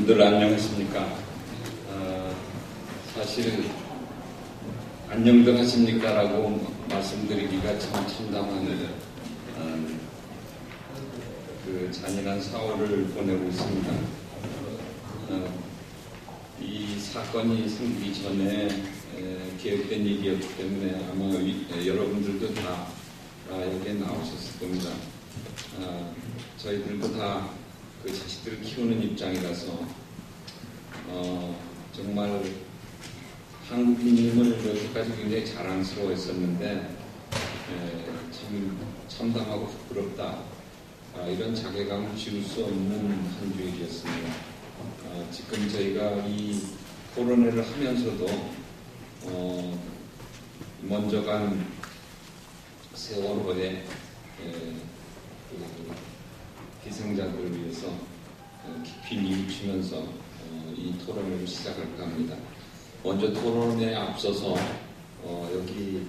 여러분들 안녕하십니까? 사실 안녕들 하십니까? 라고 말씀드리기가 참 참담한 그 잔인한 4월을 보내고 있습니다. 이 사건이 생기기 전에 계획된 일이었기 때문에 아마 여러분들도 다 여기에 나오셨을 겁니다. 저희들도 다 그 자식들을 키우는 입장이라서 정말 한국인임을 여태까지 굉장히 자랑스러워했었는데 참 참담하고 부끄럽다, 이런 자괴감을 지울 수 없는 한 주일이었습니다. 지금 저희가 이 토론회를 하면서도 먼저 간 세월호의 희생자들을 위해서 깊이 뉘우치면서 이 토론회를 시작할까 합니다. 먼저 토론에 앞서서 여기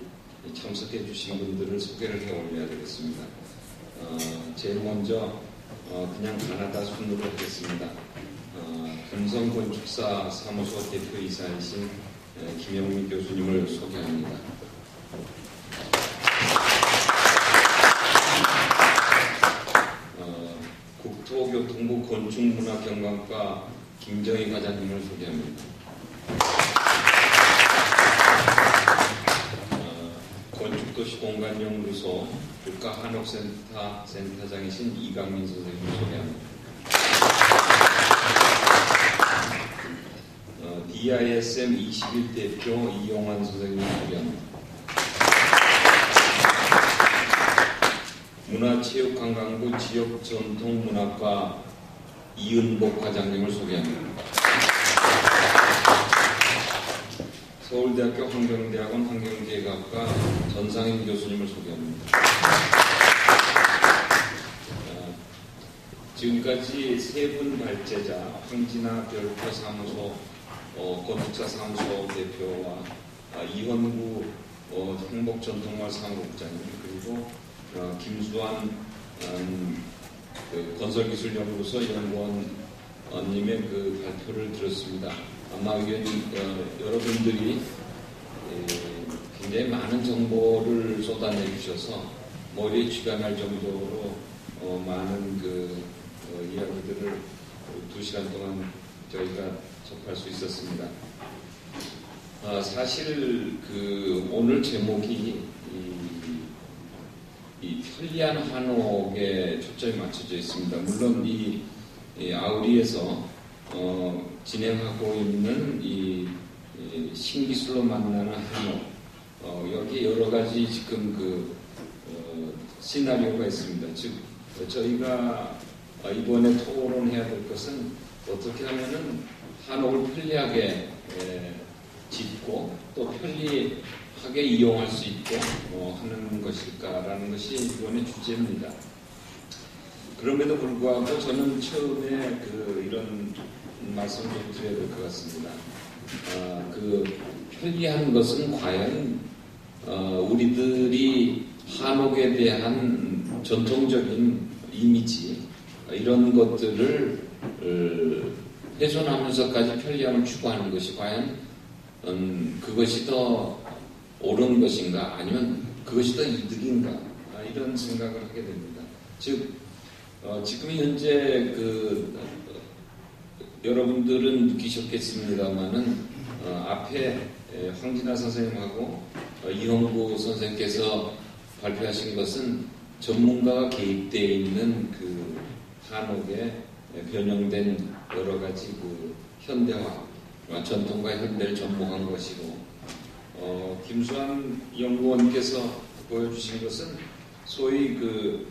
참석해 주신 분들을 소개를 해 올려야 되겠습니다. 제일 먼저 그냥 가나다 순으로 하겠습니다. 금성건축사 사무소 대표이사이신 김영미 교수님을 소개합니다. 국토교통부 건축문화경관과 김정희 과장님을 소개합니다. 건축도시공간연구소 국가한옥센터 센터장이신 이강민 선생님을 소개합니다. DISM 21 대표 이용환 선생님을 소개합니다. 문화체육관광부 지역전통문화과 이은복 과장님을 소개합니다. 서울대학교 환경대학원 환경재해학과 전상인 교수님을 소개합니다. 지금까지 세 분 발제자 황진아 별표 사무소 건축사 사무소 대표와 이원구 행복전통마을 사무국장님, 그리고 김수환 그 건설기술연구소 연구원님의 그 발표를 들었습니다. 아마 여러분들이 굉장히 많은 정보를 쏟아내 주셔서 머리에 쥐가 날 정도로 많은 그 이야기들을 2시간 동안 저희가 접할 수 있었습니다. 사실 그 오늘 제목이 이 편리한 한옥에 초점이 맞춰져 있습니다. 물론 이 아우리에서 진행하고 있는 이 신기술로 만나는 한옥, 여기 여러 가지 지금 그 시나리오가 있습니다. 즉 저희가 이번에 토론해야 될 것은 어떻게 하면은 한옥을 편리하게 짓고 또 편리하게 이용할 수 있고 하는 것일까라는 것이 이번의 주제입니다. 그럼에도 불구하고 저는 처음에 이런 말씀을 좀 드려야 될 것 같습니다. 그 편리한 것은 과연 우리들이 한옥에 대한 전통적인 이미지, 이런 것들을 훼손하면서까지 편리함을 추구하는 것이 과연 그것이 더 옳은 것인가, 아니면 그것이 더 이득인가, 이런 생각을 하게 됩니다. 즉 지금 현재 여러분들은 느끼셨겠습니다만은 앞에 황진아 선생님하고 이홍구 선생님께서 발표하신 것은 전문가가 개입되어 있는 그 한옥에 변형된 여러 가지 그 현대화, 전통과 현대를 접목한 것이고, 김수환 연구원께서 보여주신 것은 소위 그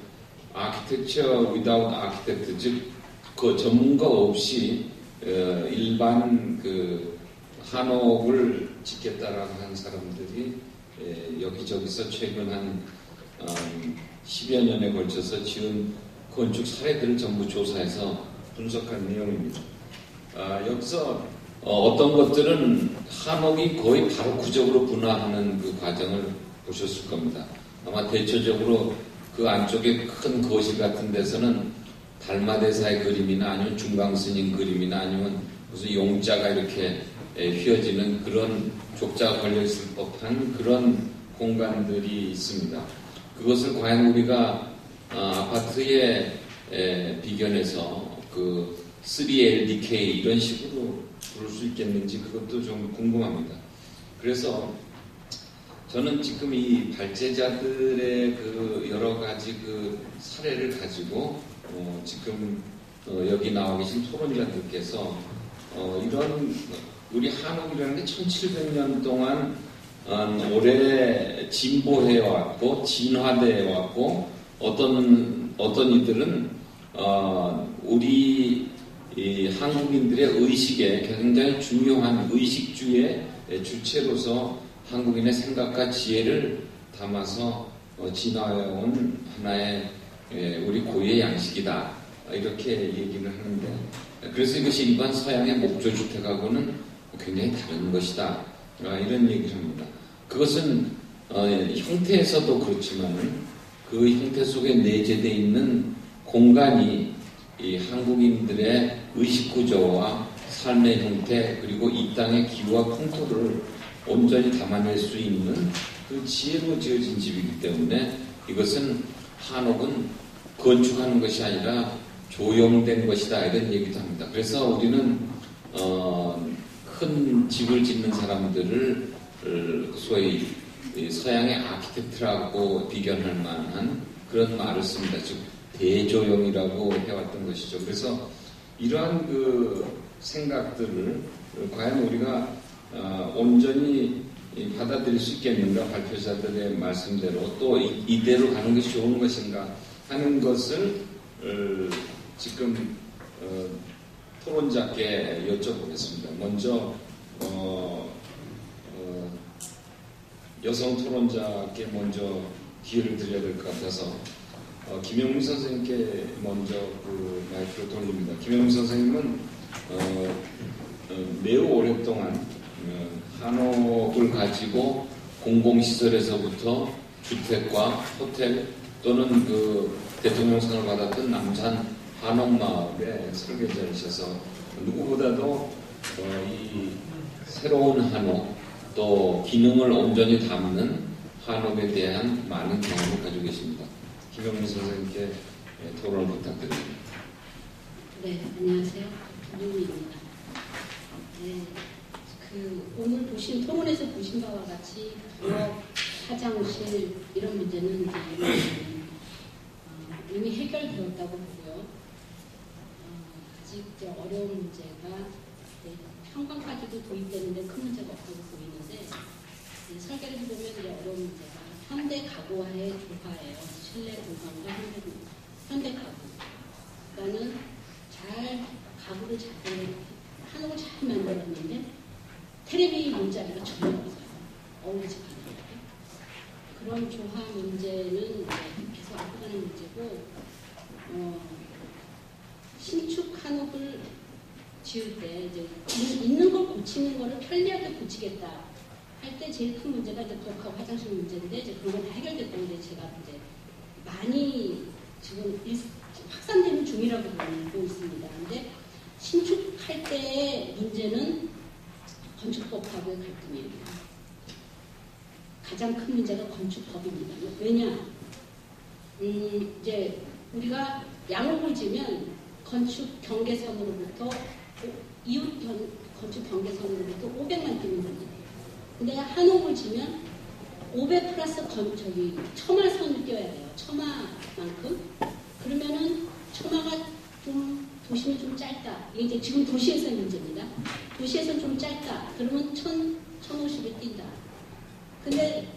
아키텍처 without architect, 즉 그 전문가 없이 일반 그 한옥을 짓겠다라고 한 사람들이 여기저기서 최근 한 10여 년에 걸쳐서 지은 건축 사례들을 전부 조사해서 분석한 내용입니다. 여기서 어떤 것들은 한옥이 거의 바로 구적으로 분화하는 그 과정을 보셨을 겁니다. 아마 대체적으로 그 안쪽에 큰 거실 같은 데서는 달마대사의 그림이나 아니면 중강스님 그림이나 아니면 무슨 용자가 이렇게 휘어지는 그런 족자가 걸려있을 법한 그런 공간들이 있습니다. 그것을 과연 우리가 아파트에 비견해서 그 3LDK 이런 식으로 부를 수 있겠는지 그것도 좀 궁금합니다. 그래서 저는 지금 이 발제자들의 그 여러 가지 그 사례를 가지고 지금 여기 나와 계신 토론자들께서 이런 우리 한옥이라는 게 1700년 동안 오래 진보해 왔고 진화되어 왔고 어떤 이들은 우리 이 한국인들의 의식에 굉장히 중요한 의식주의 주체로서 한국인의 생각과 지혜를 담아서 진화해온 하나의 우리 고유의 양식이다 이렇게 얘기를 하는데, 그래서 이것이 일반 서양의 목조주택하고는 굉장히 다른 것이다 이런 얘기를 합니다. 그것은 형태에서도 그렇지만 그 형태 속에 내재되어 있는 공간이 이 한국인들의 의식구조와 삶의 형태 그리고 이 땅의 기후와 풍토를 온전히 담아낼 수 있는 그 지혜로 지어진 집이기 때문에 이것은 한옥은 건축하는 것이 아니라 조형된 것이다 이런 얘기도 합니다. 그래서 우리는 큰 집을 짓는 사람들을 소위 서양의 아키텍트라고 비견할 만한 그런 말을 씁니다. 즉 대조형이라고 해왔던 것이죠. 그래서 이러한 그 생각들을 과연 우리가 온전히 받아들일 수 있겠는가, 발표자들의 말씀대로 또 이대로 가는 것이 좋은 것인가 하는 것을 지금 토론자께 여쭤보겠습니다. 먼저 여성 토론자께 먼저 기회를 드려야 될 것 같아서 김영민 선생님께 먼저 그 마이크를 돌립니다. 김영민 선생님은 매우 오랫동안 한옥을 가지고 공공시설에서부터 주택과 호텔 또는 그 대통령상을 받았던 남산 한옥마을의 설계자이셔서 누구보다도 이 새로운 한옥 또 기능을 온전히 담는 한옥에 대한 많은 경험을 가지고 계십니다. 김영민 선생님께 토론을 부탁드립니다. 네, 안녕하세요. 김영민입니다. 네, 오늘 토론에서 보신 바와 같이 부엌, 화장실 이런 문제는 이미 해결되었다고 보고요. 아직 어려운 문제가 현관까지도 도입되는데 큰 문제가 없다고 보이는데 설계를 해보면 어려운 문제가 현대 가구와의 조화예요. 실내 공간과 현대 가구. 그러니까는 가구를 잘 한옥을 잘 만들었는데 테레비 문자리가 전혀 없어요. 어울리지 않아요. 그런 조화 문제는 계속 앞으로 가는 문제고, 신축 한옥을 지을 때 이제 있는 걸 고치는 거를 편리하게 고치겠다 할 때 제일 큰 문제가 이제 부엌하고 화장실 문제인데 이제 그런 건 다 해결됐던데 제가 이제 많이 지금 확산되는 중이라고 보고 있습니다. 근데 신축할 때의 문제는 건축법하고의 갈등이에요. 가장 큰 문제가 건축법입니다. 왜냐? 이제 우리가 양옥을 지면 건축 경계선으로부터 이웃 건축 경계선으로부터 500만 뛰면 됩니다. 근데 한옥을 지면 500 플러스 처마선을 띄어야 돼요. 처마만큼. 그러면은 처마가 좀 도시는 좀 짧다. 이게 이제 지금 도시에서의 문제입니다. 도시에서는 좀 짧다. 그러면 1050을 뛴다. 근데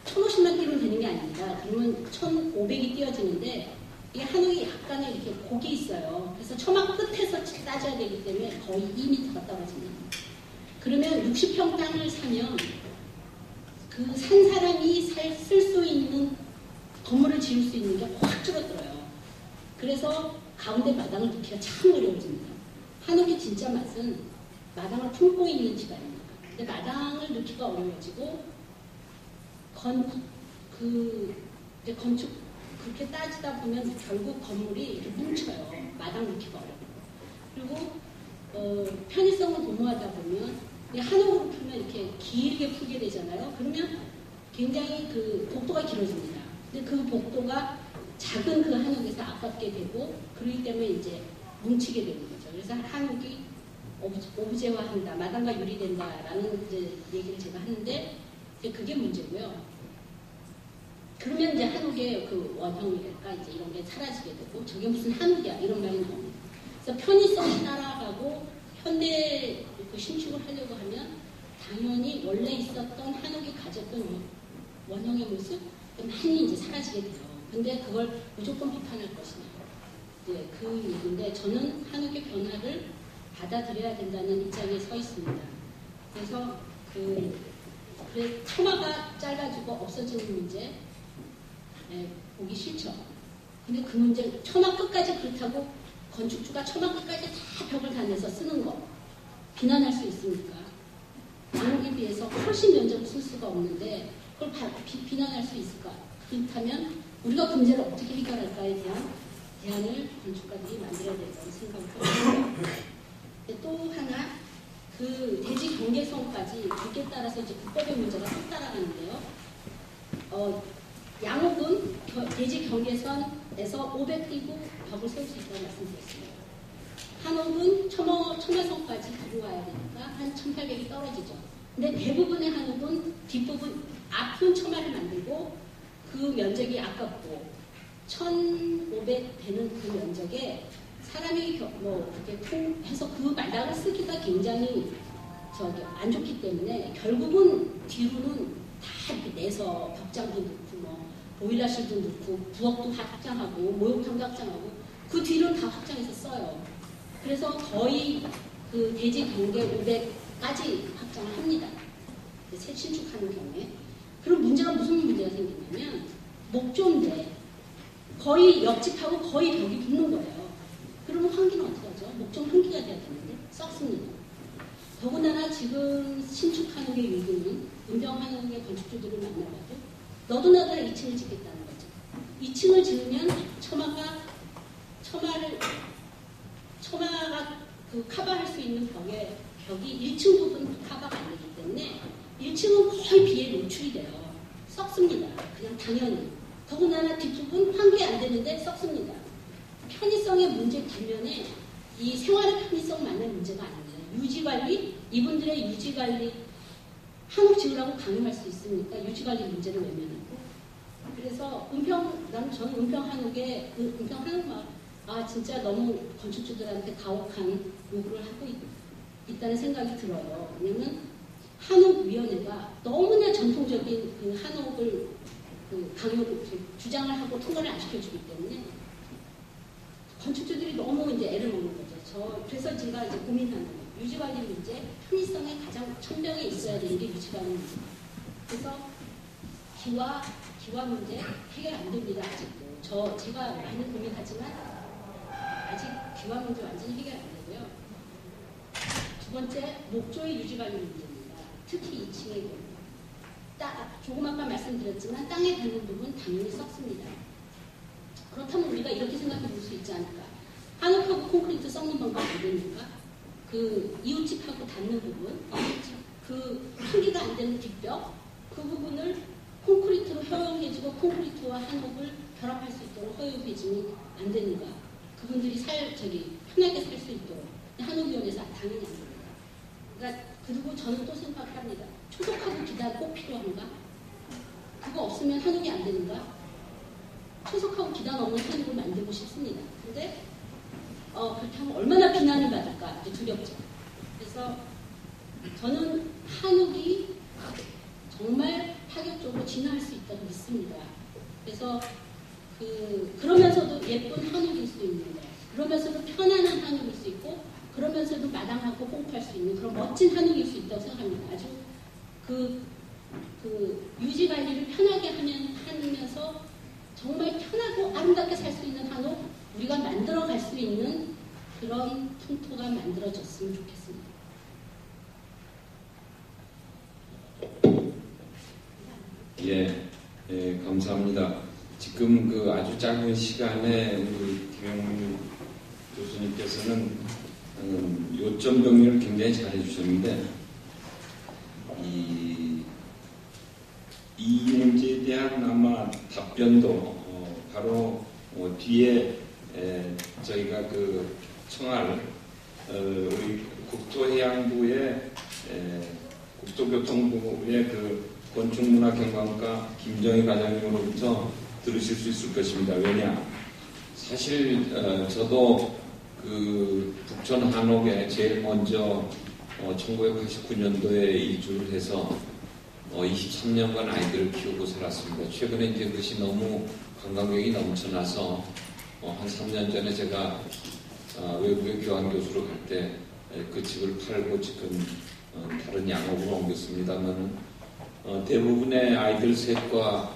1050만 뛰면 되는 게 아닙니다. 그러면 1500이 띄어지는데 이게 한옥이 약간의 이렇게 곡이 있어요. 그래서 처마 끝에서 따져야 되기 때문에 거의 2m가 떨어집니다. 그러면 60평 땅을 사면 그 산 사람이 쓸 수 있는 건물을 지을 수 있는 게 확 줄어들어요. 그래서 가운데 마당을 넣기가 참 어려워집니다. 한옥의 진짜 맛은 마당을 품고 있는 집안입니다. 근데 마당을 넣기가 어려워지고 건축 그렇게 따지다 보면 결국 건물이 이렇게 뭉쳐요. 마당 놓기가 어렵고. 그리고 편의성을 도모하다 보면 한옥으로 풀면 이렇게 길게 풀게 되잖아요. 그러면 굉장히 그 복도가 길어집니다. 근데 그 복도가 작은 그 한옥에서 아깝게 되고 그러기 때문에 이제 뭉치게 되는 거죠. 그래서 한옥이 오브제화한다, 마당과 유리된다라는 이제 얘기를 제가 하는데 이제 그게 문제고요. 그러면 이제 한옥의 그 원형이랄까 이제 이런 게 사라지게 되고 저게 무슨 한옥이야 이런 말이 나옵니다. 그래서 편의성이 따라가고 현대 그 신축을 하려고 하면 당연히 원래 있었던 한옥이 가졌던 원형의 모습 많이 이제 사라지게 돼요. 근데 그걸 무조건 비판할 것이냐. 네, 그 얘기인데 저는 한옥의 변화를 받아들여야 된다는 입장에 서 있습니다. 그래서 그래 처마가 짧아지고 없어지는 문제 보기 싫죠. 근데 그 문제 처마 끝까지 그렇다고 건축주가 처마 끝까지 다 벽을 다 내서 쓰는 거 비난할 수 있습니까? 한옥에 비해서 훨씬 면적을 쓸 수가 없는데 그걸 비난할 수 있을까? 그렇다면 우리가 그 문제를 어떻게 해결할까에 대한 대안을 건축가들이 만들어야 된다고 생각을 합니다. 또 하나 그 대지 경계선까지 거기에 따라서 이제 국법의 문제가 또 따라가는데요. 양옥은 대지 경계선에서 500 띄고 벽을 세울 수 있다고 말씀드렸습니다. 한옥은 첨화선까지 들어와야 되니까 한 1800이 떨어지죠. 근데 대부분의 한옥은 뒷부분 앞은 처마를 만들고 그 면적이 아깝고 1500 되는 그 면적에 사람이 그렇게 해서 그 마당을 쓰기가 굉장히 안 좋기 때문에 결국은 뒤로는 다 이렇게 내서 벽장도 넣고 보일러실도 넣고 부엌도 다 확장하고 목욕탕도 확장하고 그 뒤로는 다 확장해서 써요. 그래서 거의 그 대지 경계 500까지 확장을 합니다. 새 신축하는 경우에. 그럼 문제가 무슨 문제가 생기냐면 목조인데 거의 옆집하고 거의 벽이 붙는 거예요. 그러면 환기는 어떻게 하죠? 목조는 환기가 돼야 되는데 썩습니다. 더군다나 지금 신축하는 게 위기는 은평하는 게 건축주들을 만나가지고 너도 나도 2층을 짓겠다는 거죠. 2층을 지으면 처마가 그 커버할 수 있는 벽이 1층 부분 커버가 안 되기 때문에 1층은 거의 비에 노출이 돼요. 썩습니다. 그냥 당연히. 더군다나 뒷부분 환기 안 되는데 썩습니다. 편의성의 문제 뒷면에 이 생활의 편의성만의 문제가 아닙니다. 유지관리, 이분들의 유지관리 한옥 지으라고 강요할 수 있습니까? 유지관리 문제를 외면하고. 그래서 저는 은평 한옥에 은평 한옥마을 진짜 너무 건축주들한테 가혹한 요구를 하고 있다는 생각이 들어요. 왜냐면 한옥위원회가 너무나 전통적인 그 한옥을 주장을 하고 통과를 안 시켜주기 때문에 건축주들이 너무 이제 애를 먹는 거죠. 그래서 제가 이제 고민하는 거예요. 유지관리 문제, 편의성에 가장 천명에 있어야 되는 게 유지관리 문제. 그래서 기와 문제 해결 안 됩니다. 아직도. 제가 많이 고민하지만 아직 기와 문제 완전히 해결 안 되고요. 두 번째, 목조의 유지관리 문제입니다. 특히 2층의 경우. 조금 아까 말씀드렸지만 땅에 닿는 부분 당연히 썩습니다. 그렇다면 우리가 이렇게 생각해 볼 수 있지 않을까? 한옥하고 콘크리트 썩는 방법 모르니까 그 이웃집하고 닿는 부분, 그 환기가 안 되는 뒷벽, 그 부분을 콘크리트로 허용해주고 콘크리트와 한옥을 결합할 수 있도록 허용해주면 안 되는가? 그분들이 편하게 살 수 있도록 한옥위원회에서 당연히 안 됩니다. 그러니까 그리고 저는 또 생각합니다. 초석하고 기단 꼭 필요한가? 그거 없으면 한옥이 안 되는가? 초석하고 기단 없는 한옥을 만들고 싶습니다. 근데 그렇다면 얼마나 비난을 받을까? 두렵죠. 그래서 저는 한옥이 정말 파격적으로 진화할 수 있다고 믿습니다. 그래서 그러면서도 예쁜 한옥일 수 있는 거, 그러면서도 편안한 한옥일 수 있고, 그러면서도 마당하고 홈할 수 있는 그런 멋진 한옥일 수 있다고 생각합니다. 아주 유지 관리를 편하게 하면서 정말 편하고 아름답게 살 수 있는 한옥 우리가 만들어 갈 수 있는 그런 풍토가 만들어졌으면 좋겠습니다. 예, 감사합니다. 지금 그 아주 짧은 시간에 우리 김영훈 교수님께서는 요점 정리를 굉장히 잘해 주셨는데 이 문제에 대한 아마 답변도 바로 뒤에 저희가 그 청할 우리 국토해양부의 국토교통부의 그 건축문화경관과 김정희 과장님으로부터 들으실 수 있을 것입니다. 왜냐? 사실 저도 그 북촌 한옥에 제일 먼저 1989년도에 이주를 해서 23년간 아이들을 키우고 살았습니다. 최근에 이제 그것이 너무 관광객이 넘쳐나서 한 3년 전에 제가 외국에 교환교수로 갈 때 그 집을 팔고 지금 다른 양옥으로 옮겼습니다만 대부분의 아이들 셋과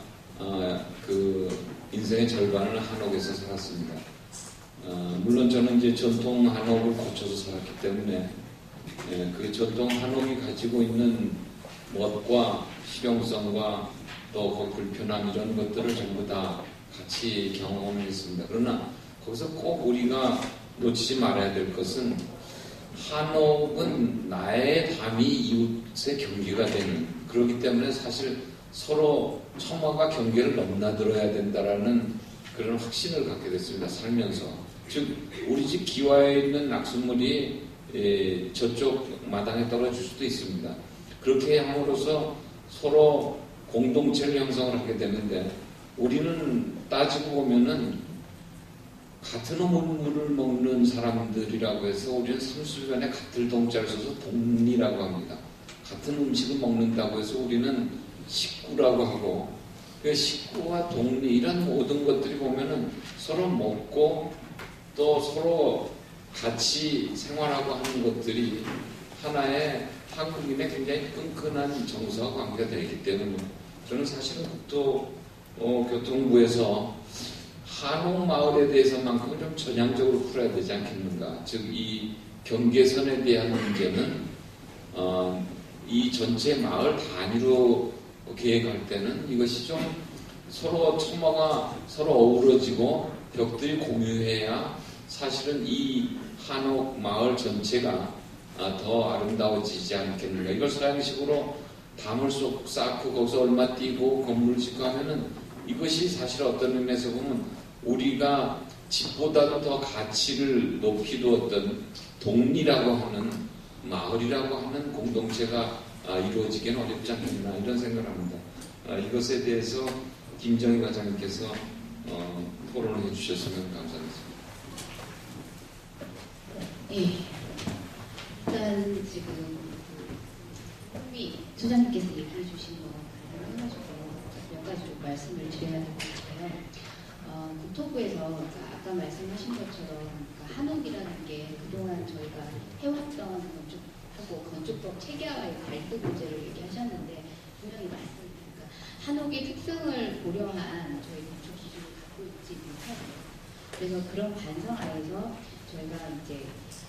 그 인생의 절반을 한옥에서 살았습니다. 물론 저는 이제 전통 한옥을 고쳐서 살았기 때문에 그 전통 한옥이 가지고 있는 멋과 실용성과 또 그 불편함 이런 것들을 전부 다 같이 경험했습니다. 그러나 거기서 꼭 우리가 놓치지 말아야 될 것은 한옥은 나의 담이 이웃의 경계가 되는, 그렇기 때문에 사실 서로 처마가 경계를 넘나들어야 된다라는 그런 확신을 갖게 됐습니다. 살면서. 즉 우리 집 기와에 있는 낙숫물이 저쪽 마당에 떨어질 수도 있습니다. 그렇게 함으로써 서로 공동체를 형성을 하게 되는데, 우리는 따지고 보면은 같은 물을 먹는 사람들이라고 해서 우리는 삼수변에 같은 동자를 써서 동리라고 합니다. 같은 음식을 먹는다고 해서 우리는 식구라고 하고, 그 식구와 동리 이런 모든 것들이 보면은 서로 먹고 또 서로 같이 생활하고 하는 것들이 하나의 한국인의 굉장히 끈끈한 정서와 관계가 되기 때문에 저는 사실은 국토교통부에서 한옥마을에 대해서만큼 좀 전향적으로 풀어야 되지 않겠는가. 즉 이 경계선에 대한 문제는 이 전체 마을 단위로 계획할 때는 이것이 좀 서로 처마가 서로 어우러지고 벽들이 공유해야 사실은 이 한옥 마을 전체가 더 아름다워지지 않겠는가. 이걸 서양식으로 담을 쏙 쌓고 거기서 얼마 띄고 건물을 짓고 하면은 이것이 사실 어떤 의미에서 보면 우리가 집보다도 더 가치를 높이 두었던 동리라고 하는 마을이라고 하는 공동체가 이루어지기는 어렵지 않겠나 이런 생각을 합니다. 이것에 대해서 김정희 과장님께서 토론을 해주셨으면 감사하겠습니다. 예. 일단 지금 우리 소장님께서 얘기해 주신 거 해가지고 몇 가지 좀 말씀을 드려야 될 것 같아요. 국토부에서 아까 말씀하신 것처럼 한옥이라는 게 그동안 저희가 해왔던 건축하고 건축법 체계화의 갈등 문제를 얘기하셨는데 분명히 맞습니다. 한옥의 특성을 고려한 저희 건축 기준을 갖고 있지 못하고요. 그래서 그런 관성 하에서 저희가 이제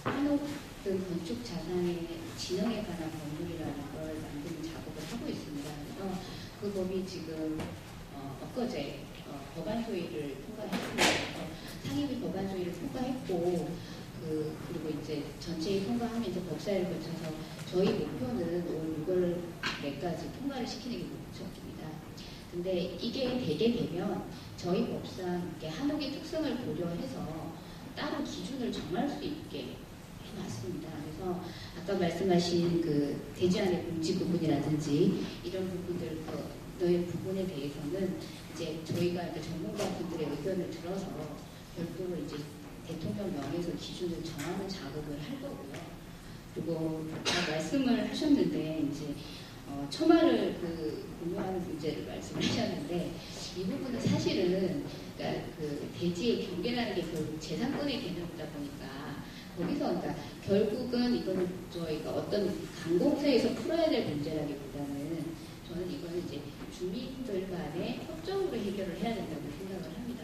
한옥 등 건축 자산의 진영에 관한 법률이라는 걸 만드는 작업을 하고 있습니다. 그래서 그 법이 지금 엊그제 법안 소위를 통과했습니다. 상임위 법안 소위를 통과했고 그리고 이제 전체에 통과하면서 법사위를 거쳐서 저희 목표는 올 6월 내까지 통과를 시키는 게 목표입니다. 근데 이게 되게 되면 저희 법상 한옥의 특성을 고려해서 따로 기준을 정할 수 있게 해놨습니다. 그래서 아까 말씀하신 그 대지안의 공지 부분이라든지 이런 부분들의 부분에 대해서는 이제 저희가 전문가분들의 의견을 들어서 별도로 이제 대통령 명에서 기준을 정하는 작업을 할 거고요. 그리고 아까 말씀을 하셨는데 이제 처마를 공유하는 문제를 말씀을 하셨는데 이 부분은 사실은 그러니까 그 대지의 경계라는 게 결국 재산권의 개념이다 보니까 거기서 그러니까 결국은 이거는 저희가 어떤 강공서에서 풀어야 될 문제라기보다는 저는 이거는 이제 주민들 간의 협정으로 해결을 해야 된다고 생각을 합니다.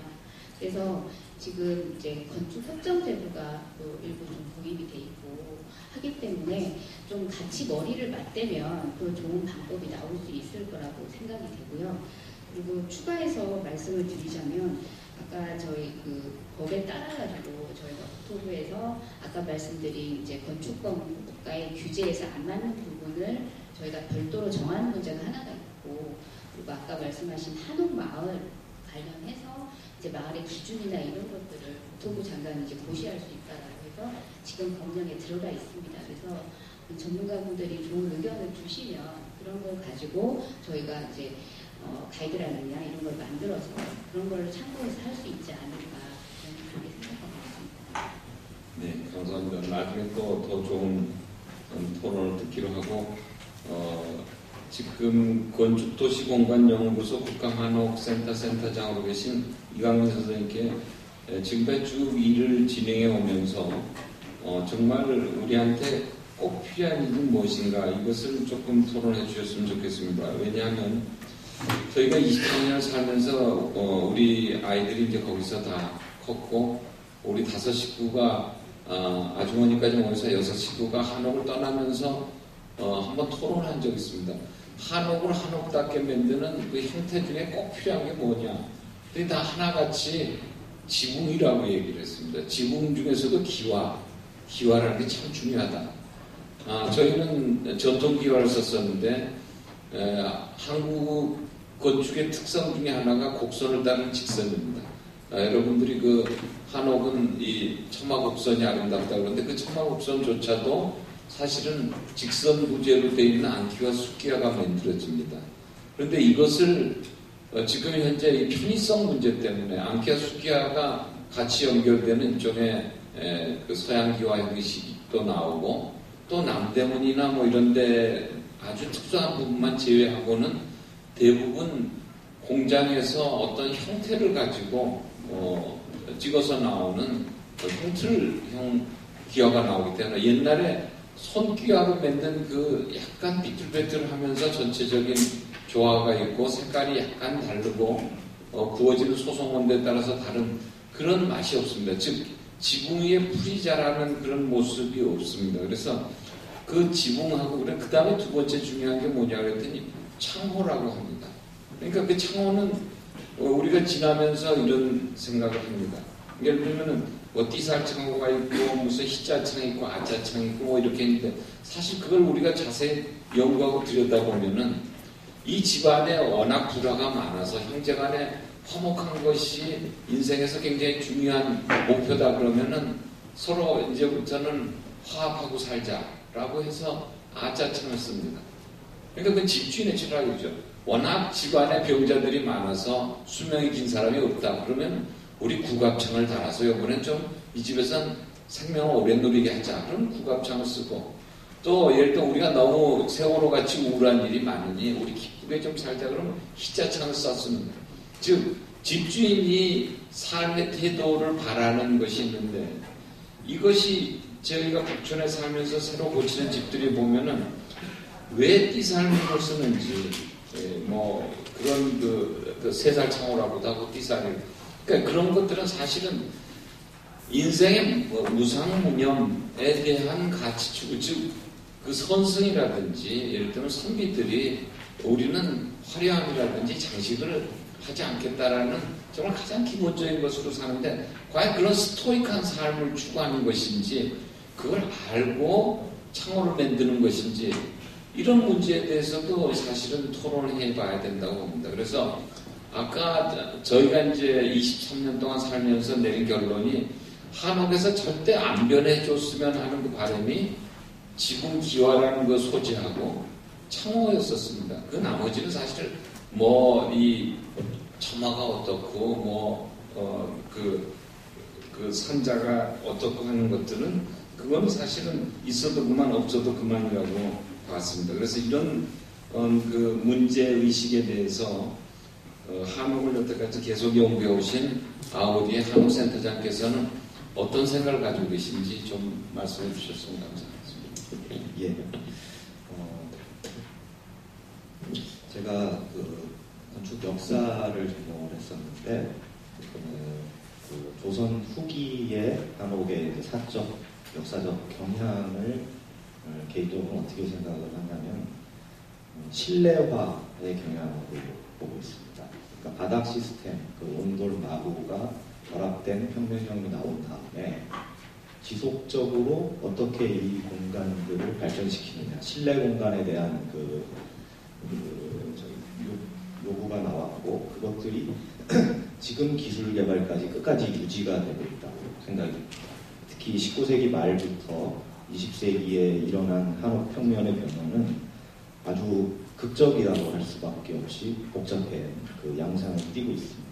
그래서 지금 이제 건축 협정 제도가 또 일부 좀 도입이 돼 있고 하기 때문에 좀 같이 머리를 맞대면 또 좋은 방법이 나올 수 있을 거라고 생각이 되고요. 그리고 추가해서 말씀을 드리자면 아까 저희 그 법에 따라가지고 저희가 국토부에서 아까 말씀드린 이제 건축법과의 규제에서 안 맞는 부분을 저희가 별도로 정하는 문제가 하나가 있고, 그리고 아까 말씀하신 한옥마을 관련해서 이제 마을의 기준이나 이런 것들을 국토부 장관이 이제 고시할 수 있다라고 해서 지금 법령에 들어가 있습니다. 그래서 전문가분들이 좋은 의견을 주시면 그런 걸 가지고 저희가 이제 가이드라인이나 이런 걸 만들어서 그런 걸 참고해서 할 수 있지 않을까 저는 그렇게 생각합니다. 네, 감사합니다. 나중에 또 더 좋은 토론을 듣기로 하고 지금 건축도시공간연구소 국가한옥센터장으로 계신 이강민 선생님께 지금까지 쭉 일을 진행해 오면서 정말 우리한테 꼭 필요한 일은 무엇인가 이것을 조금 토론해 주셨으면 좋겠습니다. 왜냐하면 저희가 23년 살면서 우리 아이들이 이제 거기서 다 컸고 우리 5 식구가 아주머니까지 모여서 6 식구가 한옥을 떠나면서 한번 토론한 적이 있습니다. 한옥을 한옥답게 만드는 그 형태 중에 꼭 필요한 게 뭐냐? 그게 다 하나같이 지붕이라고 얘기를 했습니다. 지붕 중에서도 기와라는 게 참 중요하다. 저희는 전통기와를 썼었는데 한국 건축의 특성 중에 하나가 곡선을 따른 직선입니다. 여러분들이 그 한옥은 이 천마곡선이 아름답다 그러는데 그 천마곡선조차도 사실은 직선 부재로 되어 있는 안기와 숫기와가 만들어집니다. 그런데 이것을 지금 현재 이 편의성 문제 때문에 안기와 숫기와가 같이 연결되는 일종의 그 서양기와 형식도 나오고 또 남대문이나 뭐 이런데 아주 특수한 부분만 제외하고는 대부분 공장에서 어떤 형태를 가지고 찍어서 나오는 형틀형 기와가 나오기 때문에 옛날에 손기와로 만든 그 약간 비틀비틀하면서 전체적인 조화가 있고 색깔이 약간 다르고 구워지는 소송원대에 따라서 다른 그런 맛이 없습니다. 즉 지붕 위에 풀이 자라는 그런 모습이 없습니다. 그래서 그 지붕하고 그 다음에 두 번째 중요한 게 뭐냐 그랬더니 창호라고 합니다. 그러니까 그 창호는 우리가 지나면서 이런 생각을 합니다. 예를 들면은 뭐 띠살창호가 있고 무슨 희자창 있고 아자창 있고 뭐 이렇게 있는데 사실 그걸 우리가 자세히 연구하고 들여다보면은 이 집안에 워낙 불화가 많아서 형제간에 화목한 것이 인생에서 굉장히 중요한 목표다 그러면은 서로 이제부터는 화합하고 살자라고 해서 아자창을 씁니다. 그러니까 그 집주인의 철학이죠. 워낙 집안에 병자들이 많아서 수명이 긴 사람이 없다. 그러면 우리 구갑창을 달아서 이번엔 좀 이 집에선 생명을 오래 누리게 하자. 그럼 구갑창을 쓰고 또 예를 들어 우리가 너무 세월호 같이 우울한 일이 많으니 우리 기쁘게 좀 살자. 그러면 희자창을 썼습니다. 즉 집주인이 삶의 태도를 바라는 것이 있는데 이것이 저희가 북촌에 살면서 새로 고치는 집들이 보면은 왜 띠살문을 쓰는지 뭐 그런 그 세살 창호라고도 하고 띠살이 그러니까 그런 것들은 사실은 인생의 무상무념에 대한 가치추구 즉 그 선승이라든지 예를 들면 선비들이 우리는 화려함이라든지 장식을 하지 않겠다라는 정말 가장 기본적인 것으로 사는데 과연 그런 스토이크한 삶을 추구하는 것인지 그걸 알고 창호를 만드는 것인지 이런 문제에 대해서도 사실은 토론을 해봐야 된다고 봅니다. 그래서 아까 저희가 이제 23년 동안 살면서 내린 결론이 한옥에서 절대 안 변해줬으면 하는 그 바람이 지붕 기와라는 거 소지하고 창호였었습니다. 그 나머지는 사실 뭐 이 처마가 어떻고 그 산자가 어떻고 하는 것들은 그건 사실은 있어도 그만 없어도 그만이라고 봤습니다. 그래서 이런 그 문제 의식에 대해서 한옥을 여태까지 계속 연구해 오신 아우디의 한옥센터장께서는 어떤 생각을 가지고 계신지 좀 말씀해 주셨으면 감사하겠습니다. 예. 제가 그 건축 역사를 전공을 했었는데 그 조선 후기의 한옥의 사적 역사적 경향을 개인적으로 어떻게 생각을 하냐면 신뢰화의 경향으로 보고 있습니다. 그러니까 바닥 시스템, 그 온돌 마구가 결합된 평면형이 나온 다음에 지속적으로 어떻게 이 공간들을 발전시키느냐, 실내 공간에 대한 요구가 나왔고, 그것들이 지금 기술 개발까지 끝까지 유지가 되고 있다고 생각이 듭니다. 특히 19세기 말부터 20세기에 일어난 한옥 평면의 변화는 아주 극적이라고 할 수밖에 없이 복잡한 그 양상을 띠고 있습니다.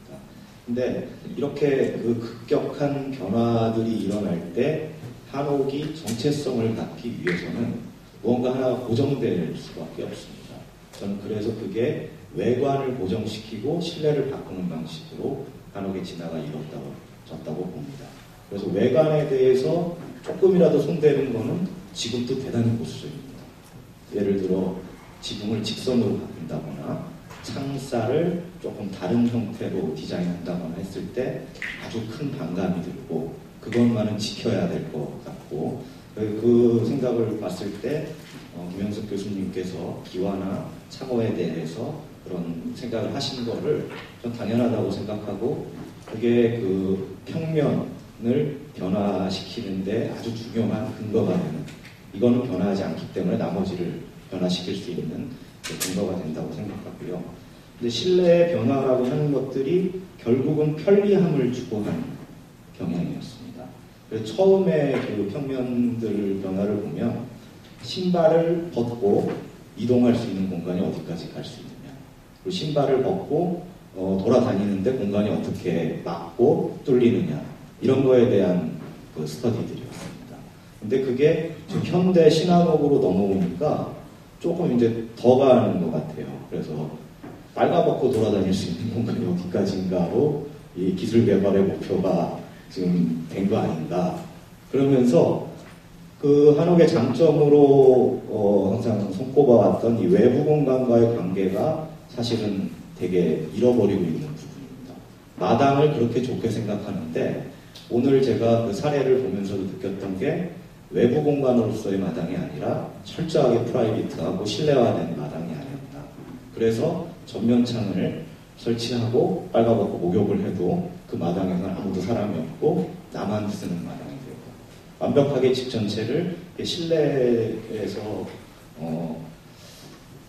근데 이렇게 그 급격한 변화들이 일어날 때 한옥이 정체성을 갖기 위해서는 무언가 하나가 고정될 수밖에 없습니다. 저는 그래서 그게 외관을 고정시키고 실내를 바꾸는 방식으로 한옥의 진화가 이루어졌다고 봅니다. 그래서 외관에 대해서 조금이라도 손대는 거는 지금도 대단히 보수적입니다. 예를 들어 지붕을 직선으로 바꾼다거나 창살을 조금 다른 형태로 디자인한다거나 했을 때 아주 큰 반감이 들고 그것만은 지켜야 될 것 같고, 그 생각을 봤을 때 김영석 교수님께서 기와나 창호에 대해서 그런 생각을 하신 거를 좀 당연하다고 생각하고, 그게 그 평면을 변화시키는데 아주 중요한 근거가 되는, 이거는 변화하지 않기 때문에 나머지를 변화시킬 수 있는 근거가 된다고 생각하고요. 근데 실내의 변화라고 하는 것들이 결국은 편리함을 추구하는 경향이었습니다. 그래서 처음에 그 평면들 변화를 보면 신발을 벗고 이동할 수 있는 공간이 어디까지 갈 수 있느냐, 그리고 신발을 벗고 돌아다니는데 공간이 어떻게 막고 뚫리느냐, 이런 거에 대한 그 스터디들이었습니다. 근데 그게 현대 신한옥으로 넘어오니까 조금 이제 더 가는 것 같아요. 그래서 빨가벗고 돌아다닐 수 있는 공간이 어디까지인가로 이 기술 개발의 목표가 지금 된 거 아닌가. 그러면서 그 한옥의 장점으로 항상 손꼽아왔던 이 외부 공간과의 관계가 사실은 되게 잃어버리고 있는 부분입니다. 마당을 그렇게 좋게 생각하는데 오늘 제가 그 사례를 보면서도 느꼈던 게 외부 공간으로서의 마당이 아니라 철저하게 프라이빗하고 실내화된 마당이 아니었다. 그래서 전면창을 설치하고 빨가벗고 목욕을 해도 그 마당에서는 아무도 사람이 없고 나만 쓰는 마당이 되고, 완벽하게 집 전체를 실내에서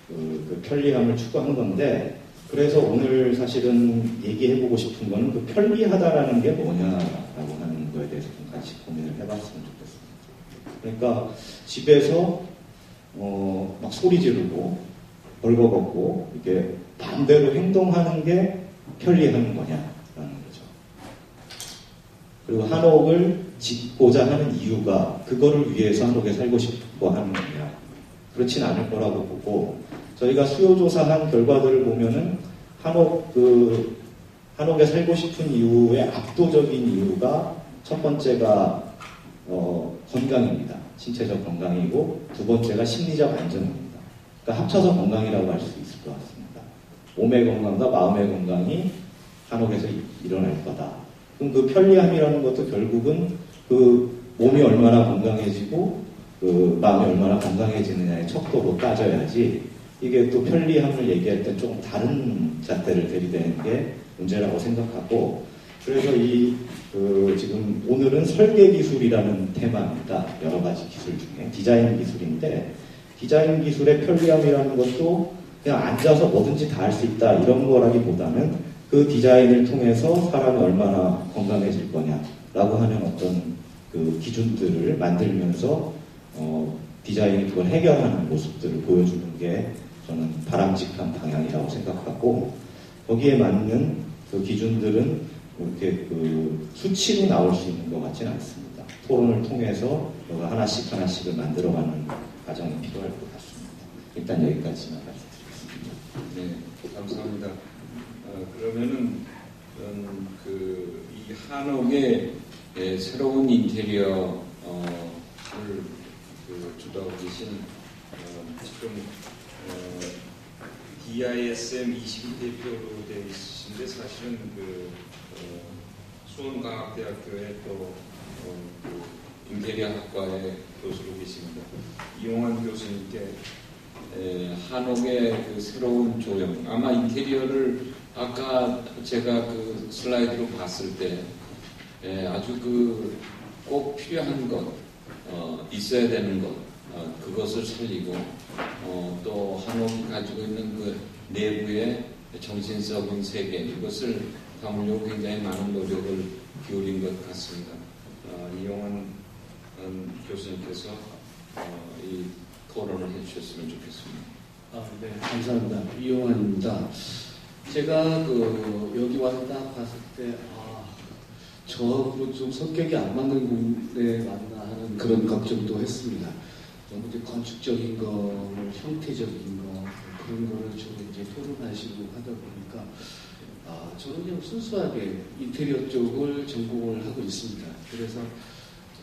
그 편리함을 추구한 건데, 그래서 오늘 사실은 얘기해보고 싶은 거는 그 편리하다라는 게 뭐냐라고 하는 거에 대해서 좀 같이 고민을 해봤으면 좋겠습니다. 그러니까 집에서 막 소리 지르고 벌거벗고 이렇게 반대로 행동하는 게 편리한 거냐라는 거죠. 그리고 한옥을 짓고자 하는 이유가 그거를 위해서 한옥에 살고 싶고 하는 거냐, 그렇진 않을 거라고 보고, 저희가 수요조사한 결과들을 보면은 한옥에 살고 싶은 이유의 압도적인 이유가 첫 번째가 건강입니다. 신체적 건강이고, 두 번째가 심리적 안정입니다. 그러니까 합쳐서 건강이라고 할 수 있을 것 같습니다. 몸의 건강과 마음의 건강이 한옥에서 일어날 거다. 그럼 그 편리함이라는 것도 결국은 그 몸이 얼마나 건강해지고 그 마음이 얼마나 건강해지느냐의 척도로 따져야지, 이게 또 편리함을 얘기할 때 조금 다른 잣대를 들이대는 게 문제라고 생각하고, 그래서 지금 오늘은 설계 기술이라는 테마입니다. 여러 가지 기술 중에 디자인 기술인데, 디자인 기술의 편리함이라는 것도 그냥 앉아서 뭐든지 다 할 수 있다 이런 거라기보다는 그 디자인을 통해서 사람이 얼마나 건강해질 거냐라고 하는 어떤 그 기준들을 만들면서 디자인이 그걸 해결하는 모습들을 보여주는 게 저는 바람직한 방향이라고 생각하고, 거기에 맞는 그 기준들은 이렇게 그 수치로 나올 수 있는 것 같지는 않습니다. 토론을 통해서 하나씩을 만들어가는 과정이 필요할 것 같습니다. 일단 여기까지만 말씀드리겠습니다. 네, 감사합니다. 그러면은 이 한옥의 새로운 인테리어를 주도하고 계신 지금 DISM 21대표로 되어 있으신데, 사실은 수원과학대학교의 또 인테리어학과의 교수로 계십니다. 이용환 교수님께 한옥의 그 새로운 조형, 아마 인테리어를 아까 제가 그 슬라이드로 봤을 때 아주 그 꼭 필요한 것, 있어야 되는 것, 그것을 살리고 또 한옥이 가지고 있는 그 내부의 정신적인 세계, 이것을 담으려고 굉장히 많은 노력을 기울인 것 같습니다. 이용환 교수님께서 이 토론을 해주셨으면 좋겠습니다. 네, 감사합니다. 이용환입니다. 제가 여기 와서 딱 봤을 때, 저하고 좀 성격이 안 맞는 분에 맞나 하는 그런 걱정도 했습니다. 너무 이제 건축적인 거, 형태적인 거, 그런 거를 주로 이제 토론하시고 하다 보니까, 저는 그냥 순수하게 인테리어 쪽을 전공을 하고 있습니다. 그래서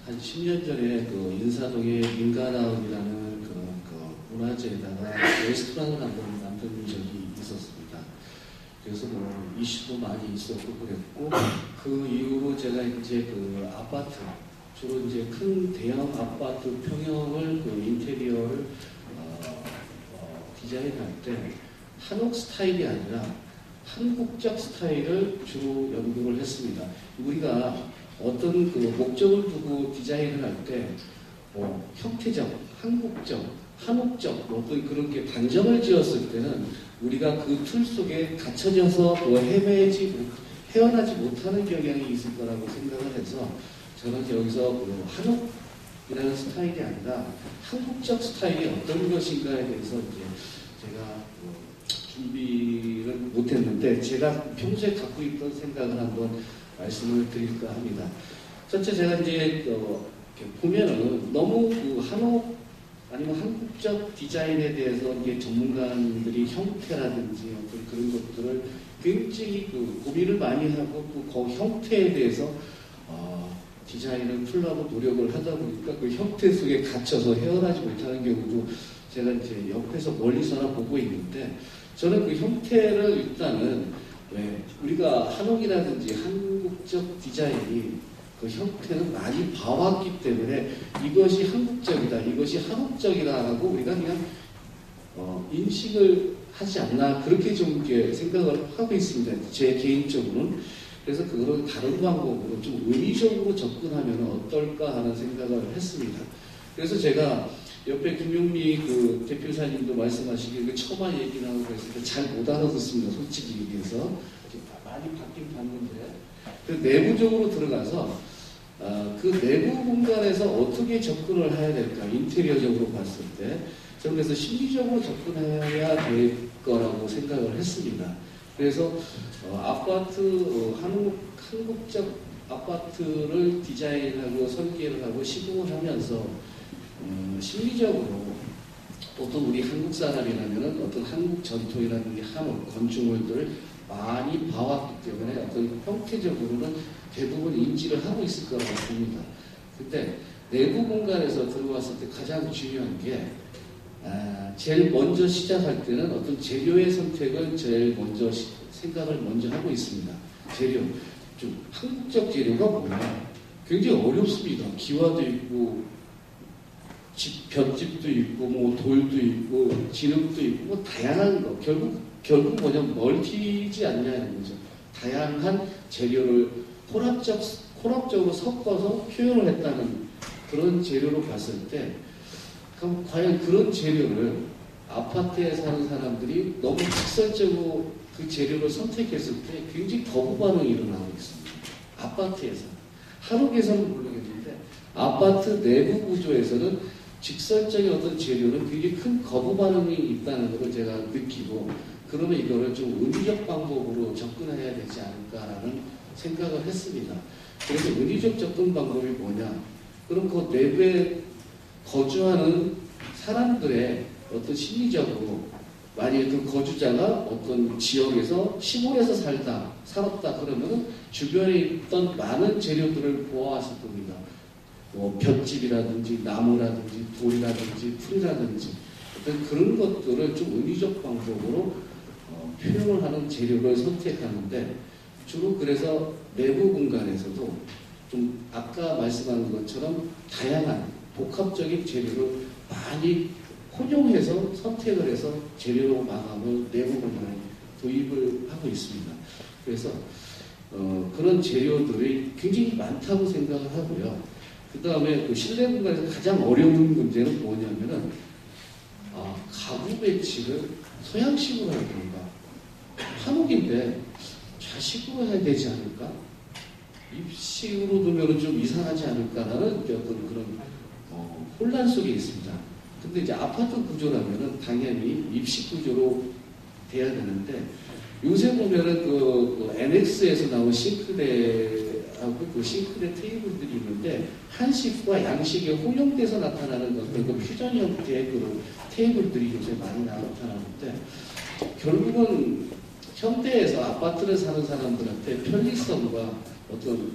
한 10년 전에 그 인사동에 인가나움이라는 그 문화재에다가 레스토랑을 한번 만든 적이 있었습니다. 그래서 뭐 이슈도 많이 있었고 그랬고, 그 이후로 제가 이제 그 아파트, 주로 이제 큰 대형 아파트 평형을 그 인테리어를 디자인할 때 한옥 스타일이 아니라 한국적 스타일을 주로 연구를 했습니다. 우리가 어떤 그 목적을 두고 디자인을 할 때 형태적, 한국적, 한옥적 어떤 그런 게 단정을 지었을 때는 우리가 그 틀 속에 갇혀져서 헤어나지 못하는 경향이 있을 거라고 생각을 해서 저는 여기서 한옥이라는 스타일이 아니라 한국적 스타일이 어떤 것인가에 대해서 이제 제가 준비를 못했는데 제가 평소에 갖고 있던 생각을 한번 말씀을 드릴까 합니다. 첫째 제가 이제 보면은 너무 그 한옥 아니면 한국적 디자인에 대해서 이게 전문가들이 형태라든지 어떤 그런 것들을 굉장히 그 고민을 많이 하고 또 그 형태에 대해서 디자인을 풀려고 노력을 하다 보니까 그 형태 속에 갇혀서 헤어나지 못하는 경우도 제가 이제 옆에서 멀리서나 보고 있는데 저는 그 형태를 일단은 우리가 한옥이라든지 한국적 디자인이 그 형태는 많이 봐왔기 때문에 이것이 한국적이다, 이것이 한옥적이다라고 우리가 그냥 인식을 하지 않나 그렇게 좀 이렇게 생각을 하고 있습니다. 제 개인적으로는. 그래서 그거를 다른 방법으로 좀 의미적으로 접근하면 어떨까 하는 생각을 했습니다. 그래서 제가 옆에 김용미 그 대표사님도 말씀하시기에 그 처마 얘기 나오고 했을 때 잘 못 알아듣습니다. 솔직히 얘기해서 많이 바뀐 봤는데 그 내부적으로 들어가서 그 내부 공간에서 어떻게 접근을 해야 될까 인테리어적으로 봤을 때 저는 그래서 심리적으로 접근해야 될 거라고 생각을 했습니다. 그래서 아파트 한국적 아파트를 디자인하고 설계를 하고 시공을 하면서 심리적으로 보통 우리 한국 사람이라면 어떤 한국 전통이라든지 한옥 건축물들을 많이 봐왔기 때문에 어떤 형태적으로는 대부분 인지를 하고 있을 거라고 봅니다. 근데 내부 공간에서 들어왔을 때 가장 중요한 게 제일 먼저 시작할 때는 어떤 재료의 선택을 제일 먼저 생각을 먼저 하고 있습니다. 재료, 좀 한국적 재료가 뭐냐? 굉장히 어렵습니다. 기와도 있고 볏짚도 있고 뭐 돌도 있고 진흙도 있고 뭐 다양한 거 결국 뭐냐면 멀티지 않냐는 거죠. 다양한 재료를 혼합적으로 섞어서 표현을 했다는 그런 재료로 봤을 때 그럼 과연 그런 재료를 아파트에 사는 사람들이 너무 직설적으로 그 재료를 선택했을 때 굉장히 거부 반응이 일어나고 있습니다. 아파트에서. 한옥에서는 모르겠는데 아파트 내부 구조에서는 직설적인 어떤 재료는 굉장히 큰 거부 반응이 있다는 걸 제가 느끼고 그러면 이거를 좀 의미적 방법으로 접근해야 되지 않을까라는 생각을 했습니다. 그래서 의미적 접근 방법이 뭐냐? 그럼 그 내부에 거주하는 사람들의 어떤 심리적으로 만약에 그 거주자가 어떤 지역에서 시골에서 살았다 그러면 주변에 있던 많은 재료들을 보아왔을 겁니다. 뭐 볏짚이라든지 나무라든지 돌이라든지 풀이라든지 어떤 그런 것들을 좀 의미적 방법으로 표현을 하는 재료를 선택하는데 주로 그래서 내부 공간에서도 좀 아까 말씀한 것처럼 다양한 복합적인 재료를 많이 혼용해서 선택을 해서 재료 마감을 내부 공간에 도입을 하고 있습니다. 그래서 그런 재료들이 굉장히 많다고 생각을 하고요. 그 다음에 그 실내 공간에서 가장 어려운 문제는 뭐냐면은 가구 배치를 서양식으로 해야 되는가, 한옥인데 좌식으로 해야 되지 않을까, 입식으로 두면 좀 이상하지 않을까라는 어떤 그런 혼란 속에 있습니다. 근데 이제 아파트 구조라면은 당연히 입식 구조로 돼야 되는데, 요새 보면은 그 NX에서 나온 싱크대하고 그 싱크대 테이블들이 있는데, 한식과 양식이 혼용돼서 나타나는 어떤 그 퓨전 형태의 그 테이블들이 요새 많이 나타나는데, 결국은 현대에서 아파트를 사는 사람들한테 편리성과 어떤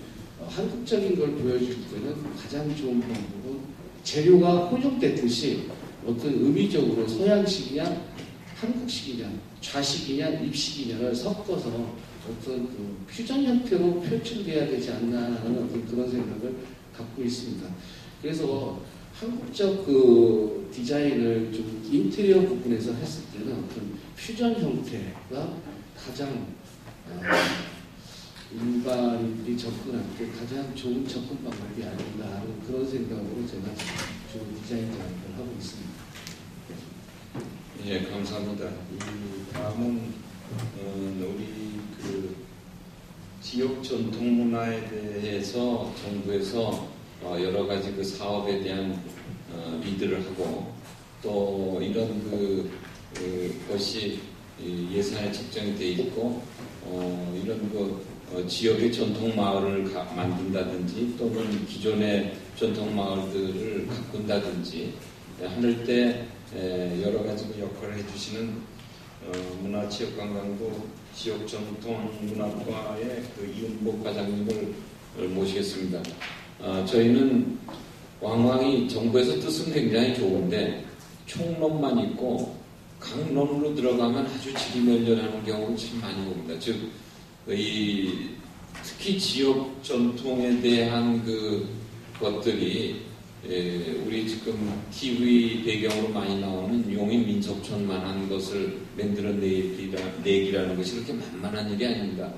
한국적인 걸 보여줄 때는 가장 좋은 방법은 재료가 혼용됐듯이 어떤 의미적으로 서양식이냐 한국식이냐 좌식이냐 입식이냐를 섞어서 어떤 그 퓨전 형태로 표출돼야 되지 않나라는 어떤 그런 생각을 갖고 있습니다. 그래서 한국적 그 디자인을 좀 인테리어 부분에서 했을 때는 어떤 퓨전 형태가 가장 일반인들이 접근할 때 가장 좋은 접근 방법이 아닌가 하는 그런 생각으로 제가 좀 디자인 작업을 하고 있습니다. 예, 감사합니다. 이 다음은 우리 그 지역 전통 문화에 대해서 정부에서 여러 가지 그 사업에 대한 리드를 하고 또 이런 것이 예산에 책정이 돼 있고 이런 지역의 전통 마을을 만든다든지 또는 기존의 전통 마을들을 가꾼다든지 하는 때 여러 가지 역할을 해주시는 문화체육관광부 지역전통문화과의 그 이은복 과장님을 모시겠습니다. 저희는 왕왕이 정부에서 뜻은 굉장히 좋은데 총론만 있고 강론으로 들어가면 아주 지리멸렬하는 경우를 참 많이 봅니다. 즉, 특히 지역 전통에 대한 것들이 우리 지금 TV 배경으로 많이 나오는 용인 민속촌만한 것을 만들어내기라는 것이 그렇게 만만한 일이 아닙니다.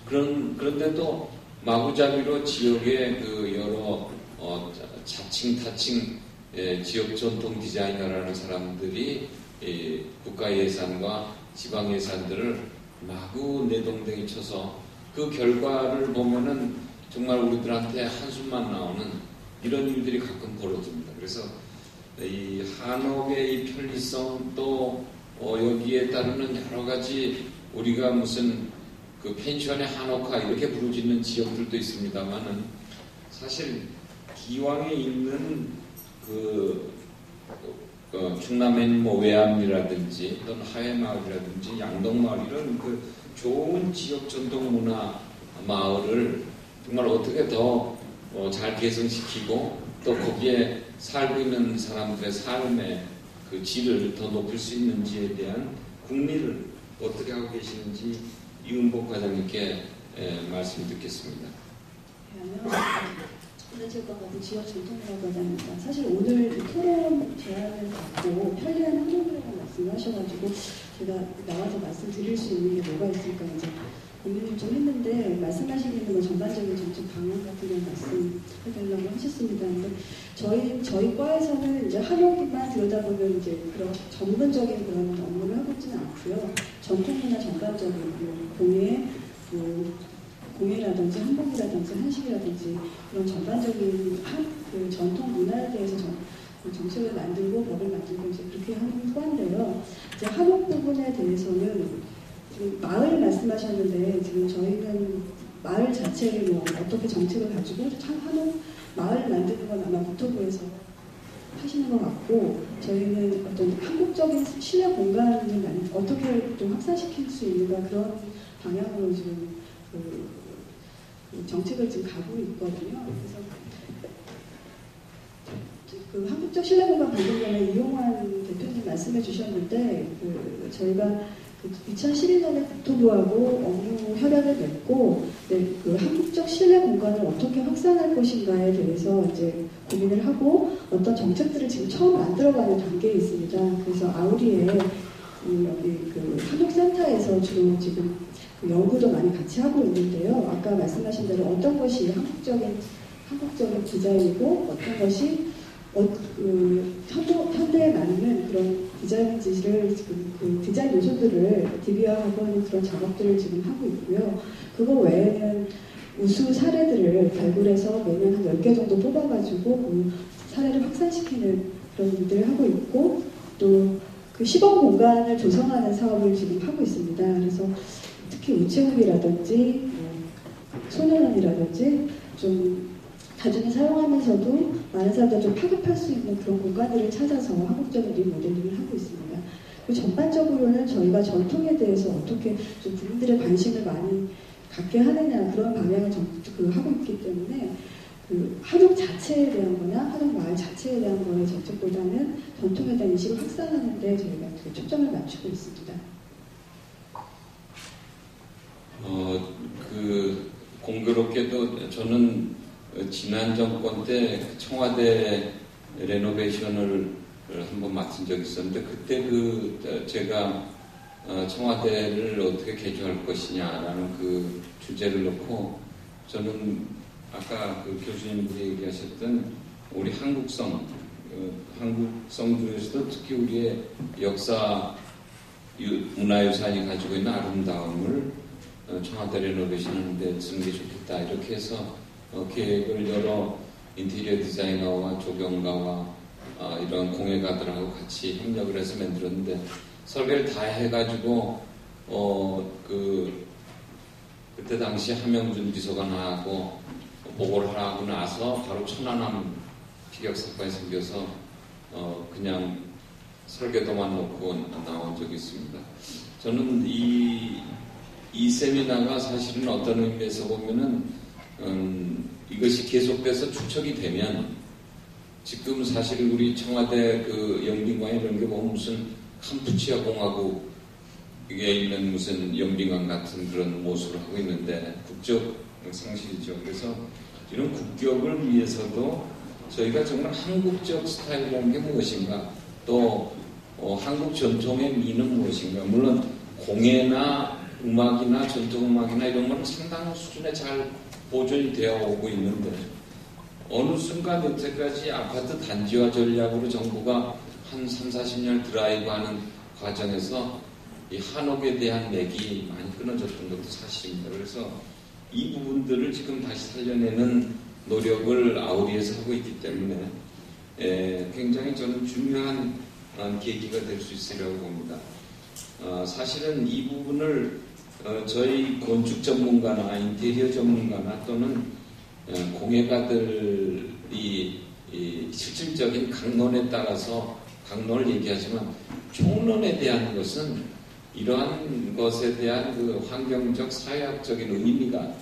그런데 또 마구잡이로 지역의 여러 자칭 타칭 지역 전통 디자이너라는 사람들이 국가 예산과 지방 예산들을 마구 내동댕이 쳐서 그 결과를 보면은 정말 우리들한테 한숨만 나오는 이런 일들이 가끔 벌어집니다. 그래서 이 한옥의 이 편리성 또 여기에 따르는 여러 가지 우리가 무슨 그 펜션의 한옥화 이렇게 부르짖는 지역들도 있습니다만은 사실 기왕에 있는 충남엔 외암리라든지 또는 하회마을이라든지 양동마을 이런 좋은 지역 전통 문화 마을을 정말 어떻게 더 잘 개성시키고 또 거기에 살고 있는 사람들의 삶의 그 질을 더 높일 수 있는지에 대한 궁리를 어떻게 하고 계시는지 이은복 과장님께 말씀 듣겠습니다. 문화체육관광부 지역전통문화과장입니다. 사실 오늘 토론 제안을 받고 편리한 한옥이라고 말씀을 하셔가지고 제가 나와서 말씀드릴 수 있는 게 뭐가 있을까 이제 고민을 좀 했는데 말씀하시기는 전반적인 정책 방향 같은 걸 말씀해달라고 하셨습니다. 근데 저희 과에서는 이제 한옥만 들여다보면 이제 그런 전문적인 그런 업무를 하고 있지는 않고요. 전통문화 전반적인 공예라든지 한복이라든지 한식이라든지 그런 전반적인 그 전통 문화에 대해서 정책을 만들고 법을 만들고 이제 그렇게 하는 과인데요. 이제 한옥 부분에 대해서는 지금 마을 말씀하셨는데 지금 저희는 마을 자체를 어떻게 정책을 가지고 한옥 마을 만드는 건 아마 국토부에서 하시는 것 같고 저희는 어떤 한국적인 실내 공간을 어떻게 좀 확산시킬 수 있는가 그런 방향으로 지금 정책을 지금 가고 있거든요. 그래서 그 한국적 실내 공간 방금 전에 이용환 대표님 말씀해 주셨는데 저희가 2012년에 국토부하고 업무 협약을 맺고 그 한국적 실내 공간을 어떻게 확산할 것인가에 대해서 이제 고민을 하고 어떤 정책들을 지금 처음 만들어가는 단계에 있습니다. 그래서 아우리에 여기 그 한국센터에서 주로 지금 연구도 많이 같이 하고 있는데요. 아까 말씀하신 대로 어떤 것이 한국적인 디자인이고 어떤 것이 현대에 맞는 그런 디자인지를 지금 그 디자인 요소들을 DB화하고 하는 그런 작업들을 지금 하고 있고요. 그거 외에는 우수 사례들을 발굴해서 매년 한 10개 정도 뽑아가지고 그 사례를 확산시키는 그런 일들을 하고 있고 또 그 시범 공간을 조성하는 사업을 지금 하고 있습니다. 그래서 특히 우체국이라든지 소년원이라든지 좀 나중에 사용하면서도 많은 사람들이 좀 파급할 수 있는 그런 공간들을 찾아서 한국적인 리모델링을 하고 있습니다. 그리고 전반적으로는 저희가 전통에 대해서 어떻게 좀 국민들의 관심을 많이 갖게 하느냐 그런 방향을 하고 있기 때문에 그 한옥 자체에 대한 거나 한옥 마을 자체에 대한 거의 정책보다는 전통에 대한 인식을 확산하는 데 저희가 되게 초점을 맞추고 있습니다. 공교롭게도 저는 지난 정권 때 청와대 레노베이션을 한번 맡은 적이 있었는데 그때 제가 청와대를 어떻게 개조할 것이냐라는 그 주제를 놓고 저는 아까 그 교수님들이 얘기하셨던 우리 한국성 중에서도 특히 우리의 역사 문화유산이 가지고 있는 아름다움을 청와대 레노베이션 하는데 쓰는 게 좋겠다 이렇게 해서 계획을 여러 인테리어 디자이너와 조경가와 이런 공예가들하고 같이 협력을 해서 만들었는데 설계를 다 해가지고 그때 당시 함영준 비서관하고 보고를 하고 나서 바로 천안함 피격 사건이 생겨서 그냥 설계도만 놓고 나온 적이 있습니다. 저는 이 세미나가 사실은 어떤 의미에서 보면은 이것이 계속돼서 축적이 되면 지금 사실 우리 청와대 그 영빈관 이런 게 보면 무슨 캄푸치아 공화국에 있는 무슨 영빈관 같은 그런 모습을 하고 있는데 국적 상실이죠. 그래서 이런 국격을 위해서도 저희가 정말 한국적 스타일이라는 게 무엇인가 또 한국 전통의 미는 무엇인가 물론 공예나 음악이나 전통음악이나 이런 건 상당한 수준에 잘 보존이 되어 오고 있는데 어느 순간 여태까지 아파트 단지화 전략으로 정부가 한 3, 40년 드라이브하는 과정에서 이 한옥에 대한 맥이 많이 끊어졌던 것도 사실입니다. 그래서 이 부분들을 지금 다시 살려내는 노력을 아우리에서 하고 있기 때문에 굉장히 저는 중요한 계기가 될 수 있으리라고 봅니다. 사실은 이 부분을 저희 건축 전문가나 인테리어 전문가나 또는 공예가들이 실질적인 강론에 따라서 강론을 얘기하지만 총론에 대한 것은 이러한 것에 대한 그 환경적 사회학적인 의미가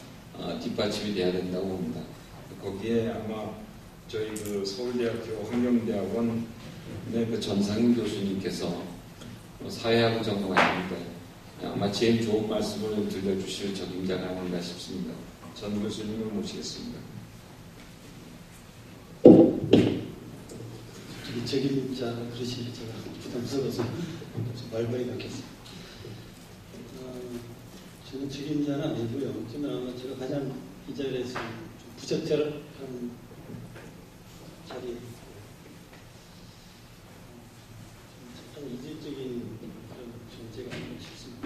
뒷받침이 돼야 된다고 봅니다. 거기에 아마 저희 그 서울대학교 환경대학원의 그 전상인 교수님께서 사회학을 전공하셨는데 아마 제일 좋은 말씀을 들려주실 적임자가 아닌가 싶습니다. 전 교수님을 모시겠습니다. 책임자 그러시니 제가 부담스러워서 말벌이 바뀌었습니다. 저는 책임자는 아니고요. 저는 아마 제가 가장 이 자리에서 좀 부적절한 자리, 약간 이질적인 그런 존재가 아닌가 싶습니다.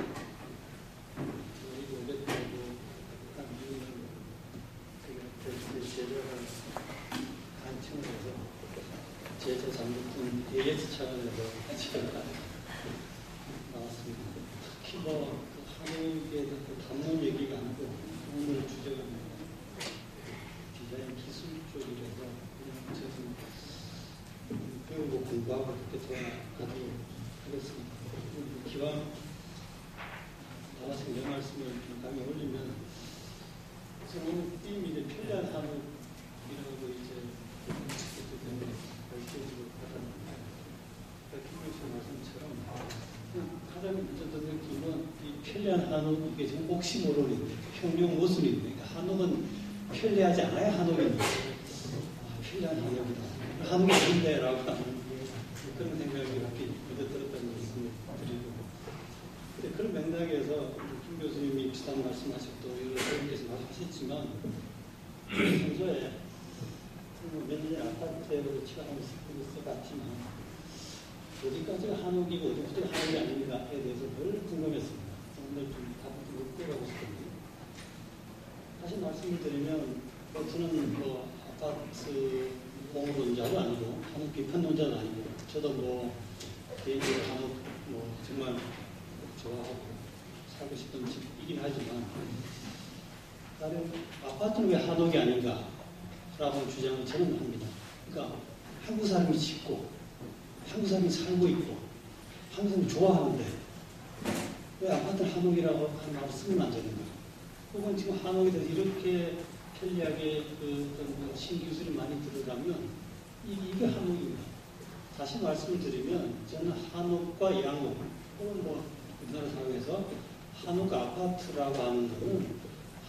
저희 오랫동안 한 이유는 제자가 간청을 해서 제자 장로팀 AS 차원에서 제가 나왔습니다. 특히 한옥에 대해서 담론 얘기가 아니고 오늘 주제가 디자인 기술 쪽이라서 그냥 저는 배우고 공부하고 그렇게 돌아가도록 하겠습니다. 기왕 나와서 내 말씀을 감에 올리면 저는 띠미 편리한 한옥이라고 이제 밝혀지고 하잖아요. 김교수 말씀처럼 가장 먼저 느낌은 이 편리한 한옥, 이게 지금 옥시모론인데, 평용 모순인데, 그러니까 한옥은 편리하지 않아야 한옥인데, 편리한 한옥이다. 한옥이 아닌데라고 하는 그런 생각이 이렇게 들었다는 말씀을 드리고, 근데 그런 맥락에서 김 교수님이 비슷한 말씀하셨고 여러 선생님께서 말씀하셨지만 평소에 몇 년의 아파트로 취업하면서 써봤지만 어디까지가 한옥이고 어디까지가 한옥이 아닌가에 대해서 늘 궁금했습니다. 오늘 좀 답을 좀 끌어가고 싶은데, 다시 말씀을 드리면 저는 뭐 아파트 공론자도 아니고 한옥 비판론자도 아니고, 저도 개인적으로 한옥 정말 좋아하고 살고 싶은 집이긴 하지만, 다른 아파트는 왜 한옥이 아닌가 라는 주장을 저는 합니다. 그러니까 한국 사람이 짓고 한국 사람이 살고 있고 한국 사람이 좋아하는데 왜 아파트를 한옥이라고 하는 말을 쓰면 안 되는가? 혹은 지금 한옥에 대해서 이렇게 편리하게 어떤 신기술이 많이 들어가면 이게 한옥입니다. 다시 말씀을 드리면 저는 한옥과 양옥 혹은 우리나라 상황에서 한옥 아파트라고 하는 것은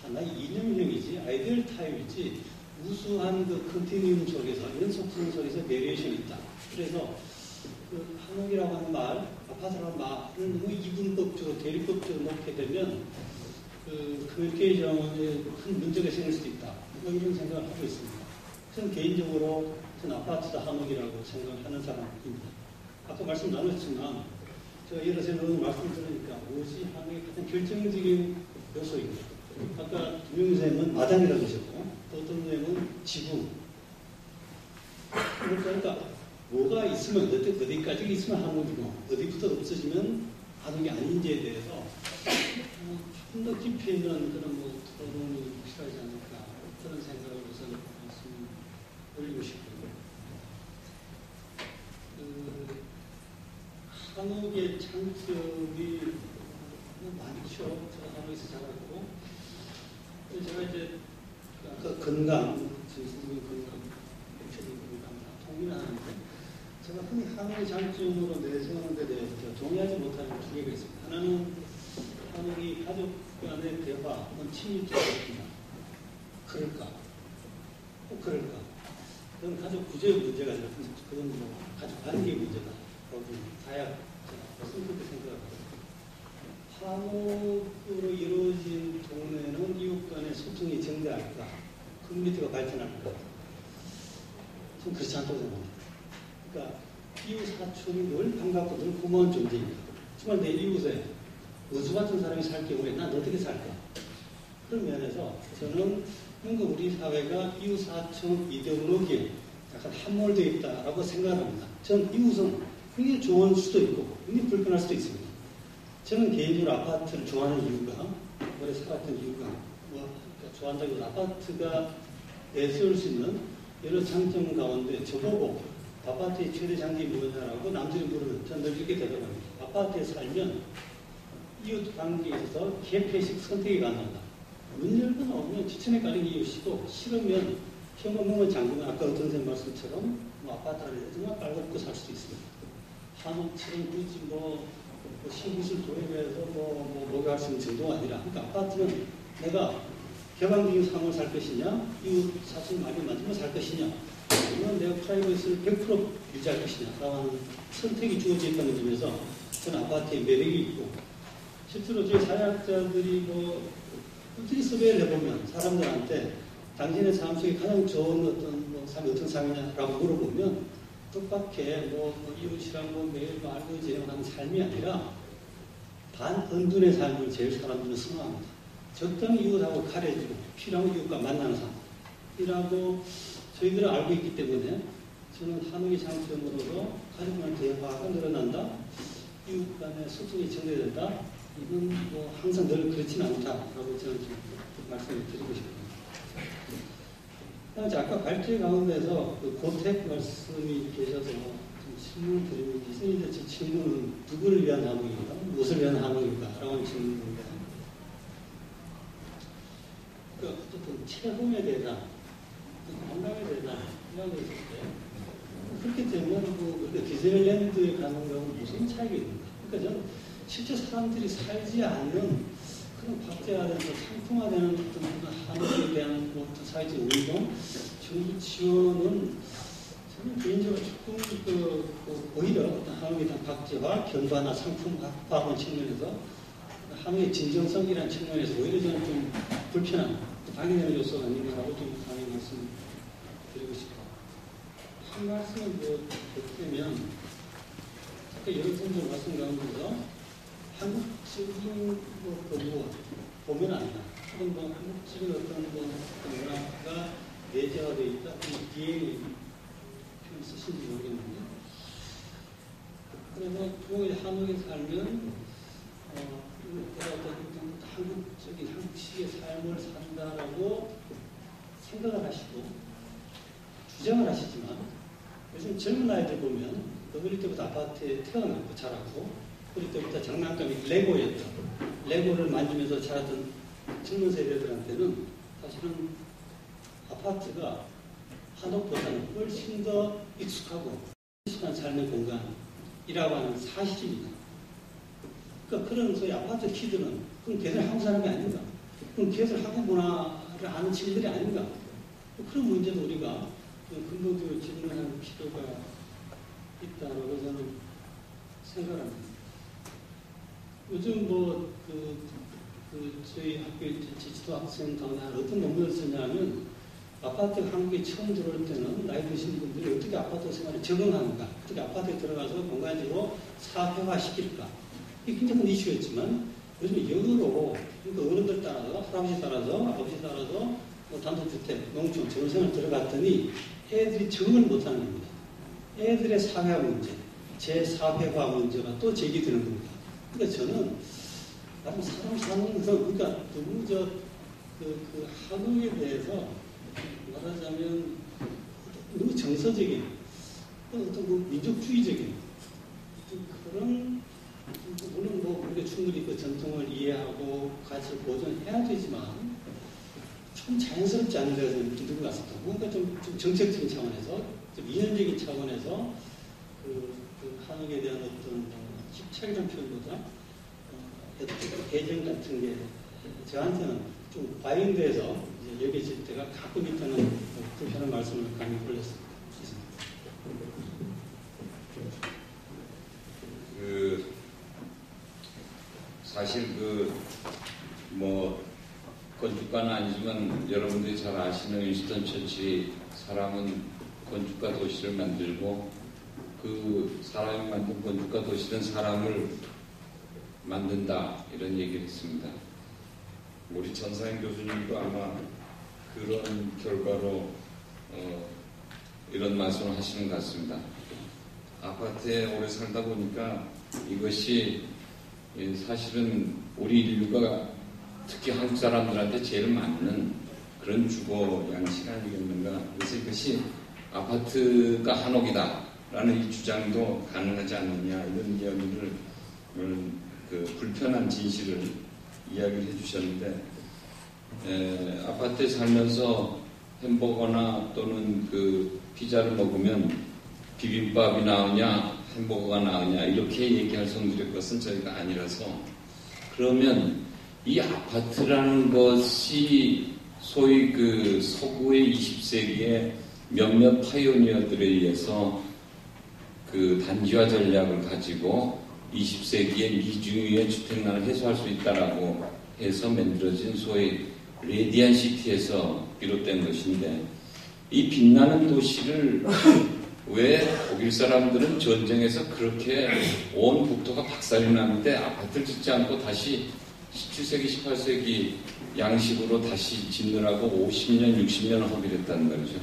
하나의 이념형이지 아이디얼 타입이지 우수한 컨티뉴um 속에서 연속성 속에서 베리에이션이 있다. 그래서 한옥이라고 하는 말, 아파트라는 말을 너무 이분법적으로 대립법적으로 놓게 되면 커뮤니케이션에 큰 문제가 생길 수도 있다. 이런 생각을 하고 있습니다. 저는 개인적으로 아파트다 한옥이라고 생각하는 사람입니다. 아까 말씀 나눴지만 제가 여러 생각을 말씀드리니까 무엇이 한옥의 가장 결정적인 요소입니다. 아까 김용희 선생님은 마당이라고 하셨고 또 어떤 선생님은 지붕. 그러니까 뭐가 있으면 어디까지 있으면 한옥이고 어디부터 없어지면 한옥이 아닌지에 대해서 좀 더 깊이 있는 그런 토론이 필요하지 않을까 그런 생각을 우선 말씀 올리고 싶고요. 한옥의 장점이 많죠. 제가 한옥에서 자랐고, 제가 이제 아까 건강, 정신적인 건강, 육체적인 건강 다 동의를 하는데, 제가 흔히 한옥의 장점으로 내세우는 데 대해서 동의하지 못하는 두 개가 있습니다. 하나는 한옥이 가족 간의 대화, 혹은 친밀적입니다. 그럴까? 꼭 그럴까? 그건 가족 구조의 문제가 아니라 그건 가족 관계의 문제다. 다약 무슨 그렇게 생각합니다. 한옥으로 이루어진 동네는 이웃 간의 소통이 정대할까? 커뮤니티가 발전할까? 저는 그렇지 않다고 생각합니다. 그러니까 이웃 사촌이 늘 반갑고 늘 고마운 존재입니다. 정말 내 이웃에 어수 같은 사람이 살 경우에 난 어떻게 살까? 그런 면에서 저는 뭔가 우리 사회가 이웃 사촌 이데올로기에 약간 함몰되어 있다라고 생각합니다. 저는 이웃은 굉장히 좋은 수도 있고 굉장히 불편할 수도 있습니다. 저는 개인적으로 아파트를 좋아하는 이유가 오래 살았던 이유가 좋아한다고 아파트가 내세울 수 있는 여러 장점 가운데 저보고 아파트의 최대 장점이 뭐냐라고 남들이 물으면 저는 늘 이렇게 대답합니다. 아파트에 살면 이웃 관계에 있어서 개폐식 선택이 가능하다. 문 열고 나오면 지천에 깔린 이웃이고 싫으면 현관문을 잠그면 아까 어떤 선생님 말씀처럼 아파트 안에 정말 빨갛고 살 수도 있습니다. 한옥처럼 굳이 신기술 도입해서 뭐가 할 수 있는 정도가 아니라, 그러니까 아파트는 내가 개방적인 삶을 살 것이냐, 이웃 사실 많이 만들면 살 것이냐, 아니면 내가 프라이버시를 100% 유지할 것이냐, 라는 선택이 주어져 있다는 점에서 저는 아파트에 매력이 있고, 실제로 저희 사회학자들이 어떻게 서베이를 해보면 사람들한테 당신의 삶 속에 가장 좋은 삶이 어떤 삶이냐라고 물어보면 뜻밖의 이웃이랑 매일 말고 제어하는 삶이 아니라 반언둔의 삶을 제일 사람들은 선호합니다. 적당히 이웃하고 가려지고 필요한 이웃과 만나는 삶이라고 저희들은 알고 있기 때문에 저는 한옥의 장점으로도 가족 간의 대화가 늘어난다, 이웃 간의 소통이 정리된다, 이건 항상 늘 그렇지는 않다라고 저는 좀 말씀을 드리고 싶습니다. 아까 발제 가운데서 고택 말씀이 계셔서 좀 질문을 드리면, 이제 제 질문은 누구를 위한 한옥인가, 무엇을 위한 한옥인가 라고 하는 질문인데, 어쨌든 체험에 대한, 관광에 대한 이야기를 했을 때, 그렇게 되면 디즈니랜드에 가는 거하고 무슨 차이가 있는가? 그러니까 저는 실제 사람들이 살지 않는 그런 박제화돼서 상품화되는 어떤 한국에 대한 어떤 사회적 운동, 정부 지원은 저는 개인적으로 조금 오히려 어떤 한국에 대한 박제화, 견반화, 상품화하는 측면에서 한국의 진정성이라는 측면에서 오히려 저는 좀 불편한 방해되는 요소가 아닌가라고 좀 강하게 말씀드리고 싶어요. 한 말씀을 드리면 아까 여러 분들 말씀 가운데서 한국적인 거부 보면 안 나. 혹은 한국적인 어떤 문화가 내재화되어 있다. DNA 표현 쓰신지 모르겠는데. 그래서 부모의 한국에 살면 어떤 한국적인 한국식의 삶을 산다라고 생각을 하시고 주장을 하시지만 요즘 젊은 아이들 보면 어릴 때부터 아파트에 태어나고 자라고 어릴 때부터 장난감이 레고였던 레고를 만지면서 자랐던 젊은 세대들한테는 사실은 아파트가 한옥보다는 훨씬 더 익숙하고 익숙한 삶의 공간이라고 하는 사실입니다. 그러니까 그런 소위 아파트 키들은 그럼 걔들 한국 사람이 아닌가? 그럼 걔들 한국 문화를 아는 친구들이 아닌가? 그런 문제도 우리가 근본적으로 질문할 필요가 있다고 저는 생각합니다. 요즘 저희 학교에 지도 학생 가운데 어떤 논문을 쓰냐면 아파트 한국에 처음 들어올 때는 나이 드신 분들이 어떻게 아파트 생활에 적응하는가, 어떻게 아파트에 들어가서 공간적으로 사회화시킬까. 이게 굉장히 큰 이슈였지만 요즘 역으로 그러니까 어른들 따라서 할아버지 따라서 아버지 따라서 단독주택, 농촌, 전생을 들어갔더니 애들이 적응을 못하는 겁니다. 애들의 사회화 문제, 재사회화 문제가 또 제기되는 겁니다. 그러니까 저는 나름 사람 사는 거 그러니까 너무 한국에 대해서 말하자면 너무 정서적인 어떤 민족주의적인 그런 물론 우리가 충분히 그 전통을 이해하고 같이 보존해야 되지만 좀 자연스럽지 않은 데가 좀 있는 것 같습니다. 뭔가 좀 정책적인 차원에서 좀 이념적인 차원에서 그 한국에 대한 어떤 집착이라는 표현보다 애정 같은 게 저한테는 좀 과잉돼서 여겨질 때가 가끔 있다는 불편한 말씀을 감히 올렸습니다. 사실 건축가는 아니지만 여러분들이 잘 아시는 윈스턴 처칠이 사람은 건축가 도시를 만들고 그 사람이 만든 건축가 도시는 사람을 만든다 이런 얘기를 했습니다. 우리 전사영 교수님도 아마 그런 결과로 이런 말씀을 하시는 것 같습니다. 아파트에 오래 살다 보니까 이것이 사실은 우리 인류가 특히 한국 사람들한테 제일 맞는 그런 주거 양식 아니겠는가. 그래서 이것이 아파트가 한옥이다라는 이 주장도 가능하지 않느냐 이런 이야기를 불편한 진실을 이야기를 해주셨는데 아파트에 살면서 햄버거나 또는 피자를 먹으면 비빔밥이 나오냐 햄버거가 나오냐 이렇게 얘기할 정도의 것은 저희가 아니라서 그러면 이 아파트라는 것이 소위 서구의 20세기에 몇몇 파이오니어들에 의해서 단지화 전략을 가지고 20세기에 미중유의 주택난을 해소할 수 있다라고 해서 만들어진 소위 레디안 시티에서 비롯된 것인데 이 빛나는 도시를 왜 독일 사람들은 전쟁에서 그렇게 온 국토가 박살이 나는데 아파트를 짓지 않고 다시 17세기, 18세기 양식으로 다시 짓느라고 50년, 60년 허비를 했다는 말이죠.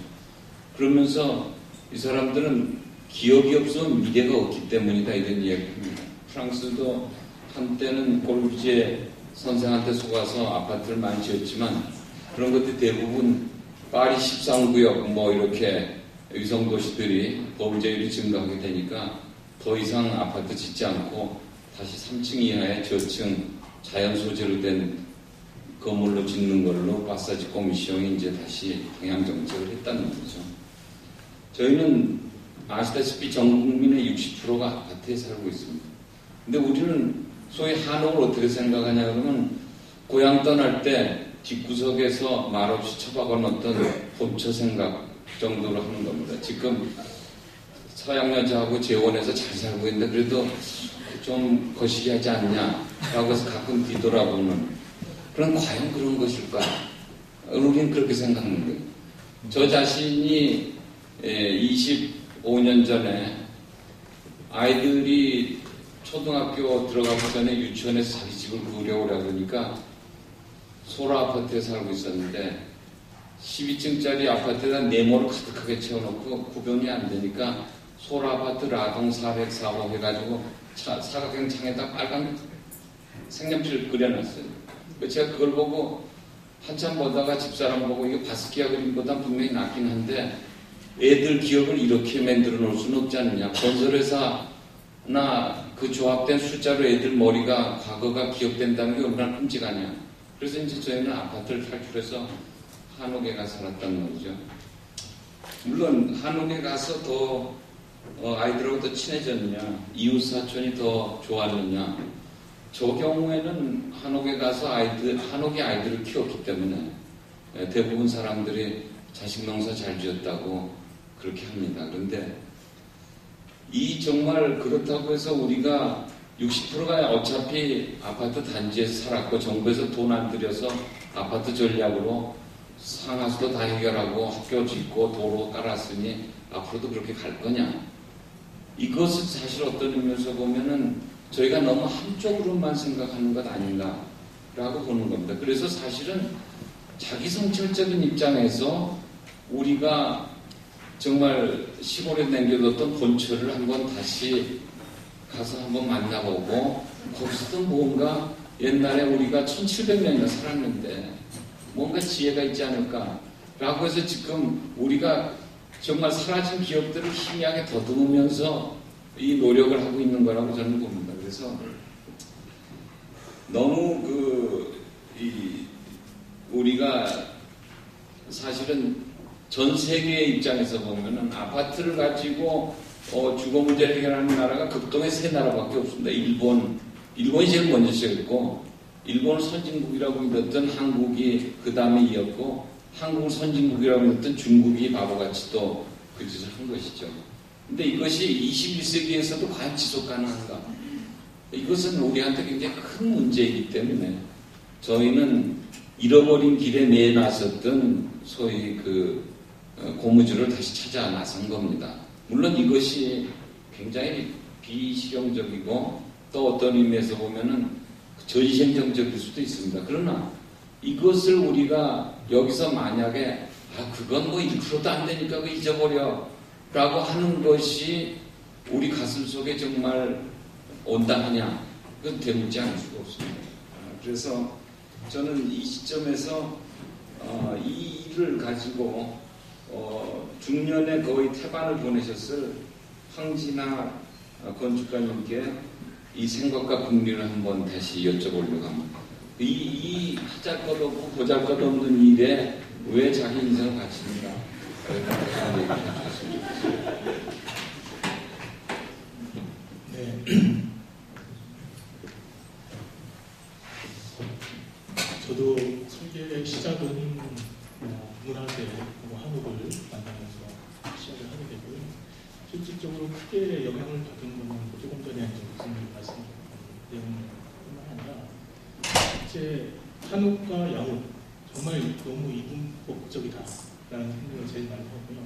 그러면서 이 사람들은 기업이 없으면 미래가 없기 때문이다 이런 이야기입니다. 프랑스도 한때는 꼴부지에 선생한테 속아서 아파트를 많이 지었지만 그런 것들이 대부분 파리 13구역 이렇게 위성도시들이 범죄율이 증가하게 되니까 더 이상 아파트 짓지 않고 다시 3층 이하의 저층 자연 소재로 된 건물로 짓는 걸로 파사지 코미시옹이 이제 다시 방향 정책을 했다는 거죠. 저희는 아시다시피 전 국민의 60%가 아파트에 살고 있습니다. 근데 우리는 소위 한옥을 어떻게 생각하냐 그러면 고향 떠날 때 뒷구석에서 말없이 처박아놓던 본처 생각 정도로 하는 겁니다. 지금 서양 여자하고 재혼해서 잘 살고 있는데 그래도 좀 거시기 하지 않냐라고 해서 가끔 뒤돌아보는 그런 과연 그런 것일까? 우리는 그렇게 생각하는 거예요. 저 자신이 25년 전에 아이들이 초등학교 들어가기 전에 유치원에서 자기 집을 구하려고 그러니까 소라 아파트에 살고 있었는데 12층짜리 아파트에다 네모를 가득하게 채워놓고 구분이 안 되니까 소라 아파트 라동 404호 해가지고 사각형 창에다 빨간 색연필을 그려놨어요. 제가 그걸 보고 한참 보다가 집사람 보고 이거 바스키아 그림보다 분명히 낫긴 한데 애들 기억을 이렇게 만들어 놓을 수는 없지 않느냐. 건설회사나 그 조합된 숫자로 애들 머리가 과거가 기억된다는 게 얼마나 끔찍하냐. 그래서 이제 저희는 아파트를 탈출해서 한옥에 가서 살았단 말이죠. 물론 한옥에 가서 더 아이들하고 더 친해졌느냐, 이웃 사촌이 더 좋았느냐. 저 경우에는 한옥에 가서 한옥의 아이들을 키웠기 때문에 대부분 사람들이 자식 농사 잘 지었다고 그렇게 합니다. 그런데 정말 그렇다고 해서 우리가 60%가 어차피 아파트 단지에서 살았고 정부에서 돈 안 들여서 아파트 전략으로 상하수도 다 해결하고 학교 짓고 도로 깔았으니 앞으로도 그렇게 갈 거냐. 이것은 사실 어떤 의미에서 보면은 저희가 너무 한쪽으로만 생각하는 것 아닌가라고 보는 겁니다. 그래서 사실은 자기 성찰적인 입장에서 우리가 정말 시골에 남겨뒀던 본처를 한번 다시 가서 한번 만나보고 거기서도 뭔가 옛날에 우리가 1700년이나 살았는데 뭔가 지혜가 있지 않을까라고 해서 지금 우리가 정말 사라진 기억들을 희미하게 더듬으면서 이 노력을 하고 있는 거라고 저는 봅니다. 그래서 너무 우리가 사실은 전 세계의 입장에서 보면은 아파트를 가지고 주거 문제를 해결하는 나라가 극동의 3나라밖에 없습니다. 일본이 제일 먼저 시작했고, 일본을 선진국이라고 믿었던 한국이 그 다음에 이었고, 한국을 선진국이라고 믿었던 중국이 바보같이 또 그 짓을 한 것이죠. 근데 이것이 21세기에서도 과연 지속 가능한가? 이것은 우리한테 굉장히 큰 문제이기 때문에 저희는 잃어버린 길에 내놨었던 소위 고무줄을 다시 찾아 나선 겁니다. 물론 이것이 굉장히 비실용적이고 또 어떤 의미에서 보면은 전시행정적일 수도 있습니다. 그러나 이것을 우리가 여기서 만약에 그건 뭐 1%도 안 되니까 그거 잊어버려 라고 하는 것이 우리 가슴 속에 정말 온당하냐? 그건 되묻지 않을 수가 없습니다. 그래서 저는 이 시점에서 이 일을 가지고 중년에 거의 태반을 보내셨을 황진아 건축가님께 이 생각과 궁리를 한번 다시 여쭤보려고 합니다. 이 하잘 것 없고 보잘 것 없는 일에 왜 자기 인생을 바치는가? 그런 얘기를 해주셨으면 좋겠습니다. 네. 저도 설계 시작은 문화재, 한옥을 만나면서 시작을 하게 되고요. 실질적으로 크게 영향을 받은 것은 조금 전에 교수님 말씀하셨던 내용뿐만 아니라 실제 한옥과 양옥 정말 너무 이분법적이다라는 생각을 제일 많이 하고요.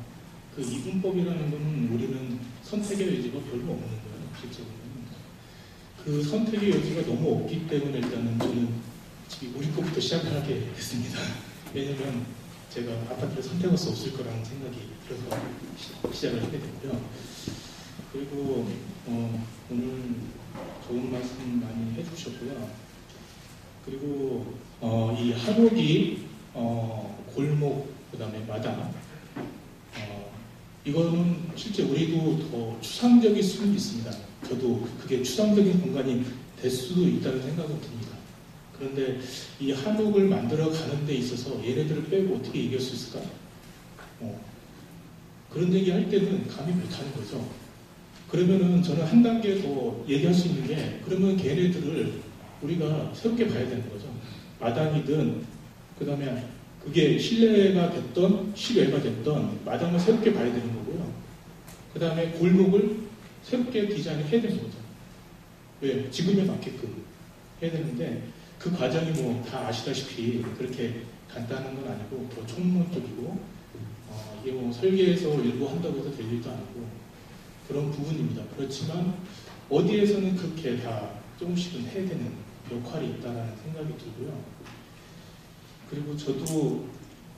그 이분법이라는 것은 우리는 선택의 여지가 별로 없는 거예요. 실제로는 그 선택의 여지가 너무 없기 때문에 일단은 저는 우리 것부터 시작하게 됐습니다. 왜냐면 제가 아파트를 선택할 수 없을 거라는 생각이 들어서 시작을 하게 됐고요. 그리고 오늘 좋은 말씀 많이 해주셨고요. 그리고 이 한옥이 골목, 그 다음에 마당, 이거는 실제 우리도 더 추상적일 수는 있습니다. 저도 그게 추상적인 공간이 될 수도 있다는 생각은 듭니다. 그런데 이 한옥을 만들어 가는 데 있어서 얘네들을 빼고 어떻게 이길 수 있을까? 그런 얘기 할 때는 감이 못하는 거죠. 그러면은 저는 한 단계 더 얘기할 수 있는 게, 그러면 걔네들을 우리가 새롭게 봐야 되는 거죠. 마당이든 그다음에 그게 실내가 됐던 실외가 됐던 마당을 새롭게 봐야 되는 거고요. 그다음에 골목을 새롭게 디자인을 해야 되는 거죠. 왜? 지금에 맞게끔 해야 되는데 그 과정이 뭐 다 아시다시피 그렇게 간단한 건 아니고 더 총론적이고 이게 뭐 설계에서 일부 한다고 해서 될 일도 아니고 그런 부분입니다. 그렇지만 어디에서는 그렇게 다 조금씩은 해야 되는 역할이 있다는 생각이 들고요. 그리고 저도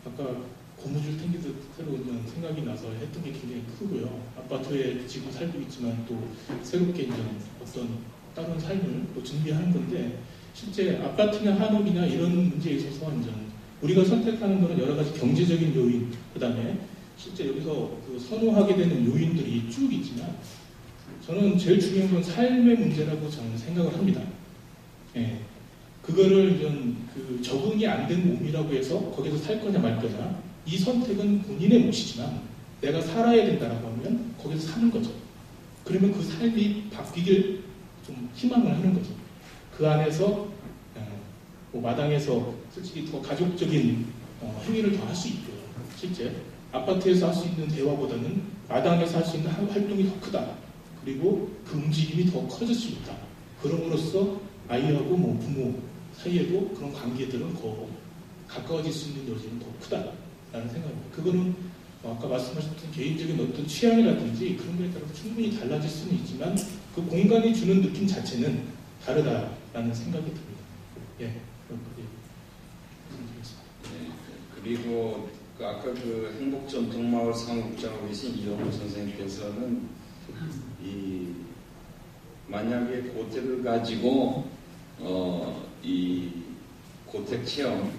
아까 고무줄 탱기듯 새로 생각이 나서 했던 게 굉장히 크고요. 아파트에 지금 살고 있지만 또 새롭게 이제 어떤 다른 삶을 또 준비하는 건데 실제 아파트나 한옥이나 이런 문제에 있어서 이제 우리가 선택하는 거는 여러 가지 경제적인 요인, 그 다음에 실제 여기서 그 선호하게 되는 요인들이 쭉 있지만 저는 제일 중요한 건 삶의 문제라고 저는 생각을 합니다. 예. 그거를 좀 그 적응이 안 된 몸이라고 해서 거기서 살 거냐 말 거냐 이 선택은 본인의 몫이지만 내가 살아야 된다라고 하면 거기서 사는 거죠. 그러면 그 삶이 바뀌길 좀 희망을 하는 거죠. 그 안에서 뭐 마당에서 솔직히 더 가족적인 행위를 더 할 수 있고요. 실제 아파트에서 할 수 있는 대화보다는 마당에서 할 수 있는 활동이 더 크다. 그리고 그 움직임이 더 커질 수 있다. 그럼으로써 아이하고 뭐 부모 사이에도 그런 관계들은 더 가까워질 수 있는 여지는 더 크다라는 생각입니다. 그거는 아까 말씀하셨던 개인적인 어떤 취향이라든지 그런 거에 따라서 충분히 달라질 수는 있지만 그 공간이 주는 느낌 자체는 다르다라는 생각이 듭니다. 예, 그렇게 네, 그리고 아까 그 행복전통마을 상업국장하고 계신 이영호 선생님께서는 만약에 고택을 가지고 이 고택 체험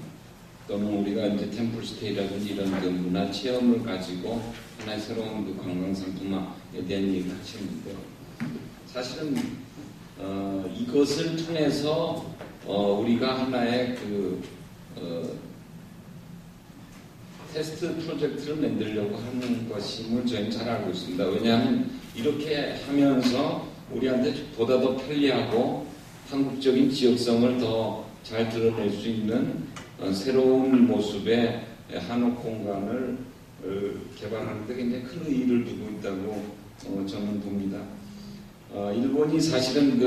또는 우리가 이제 템플스테이라든지 이런 그 문화 체험을 가지고 하나의 새로운 그 관광 상품화에 대한 얘기를 하셨는데 사실은 이것을 통해서 우리가 하나의 그 테스트 프로젝트를 만들려고 하는 것임을 저희는 잘 알고 있습니다. 왜냐하면 이렇게 하면서 우리한테 보다 더 편리하고 한국적인 지역성을 더 잘 드러낼 수 있는 새로운 모습의 한옥 공간을 개발하는 데 굉장히 큰 의의를 두고 있다고 저는 봅니다. 일본이 사실은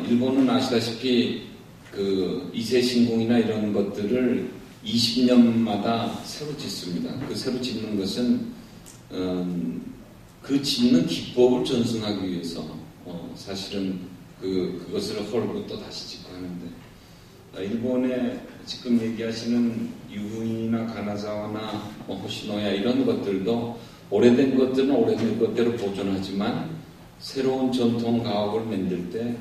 일본은 아시다시피 그 이세 신궁이나 이런 것들을 20년마다 새로 짓습니다. 그 새로 짓는 것은 그 짓는 기법을 전승하기 위해서 사실은 그것을 헐고 또 다시 짓고 하는데 일본의 지금 얘기하시는 유후인이나 가나자와나 호시노야 이런 것들도 오래된 것들은 오래된 것대로 보존하지만 새로운 전통 가옥을 만들 때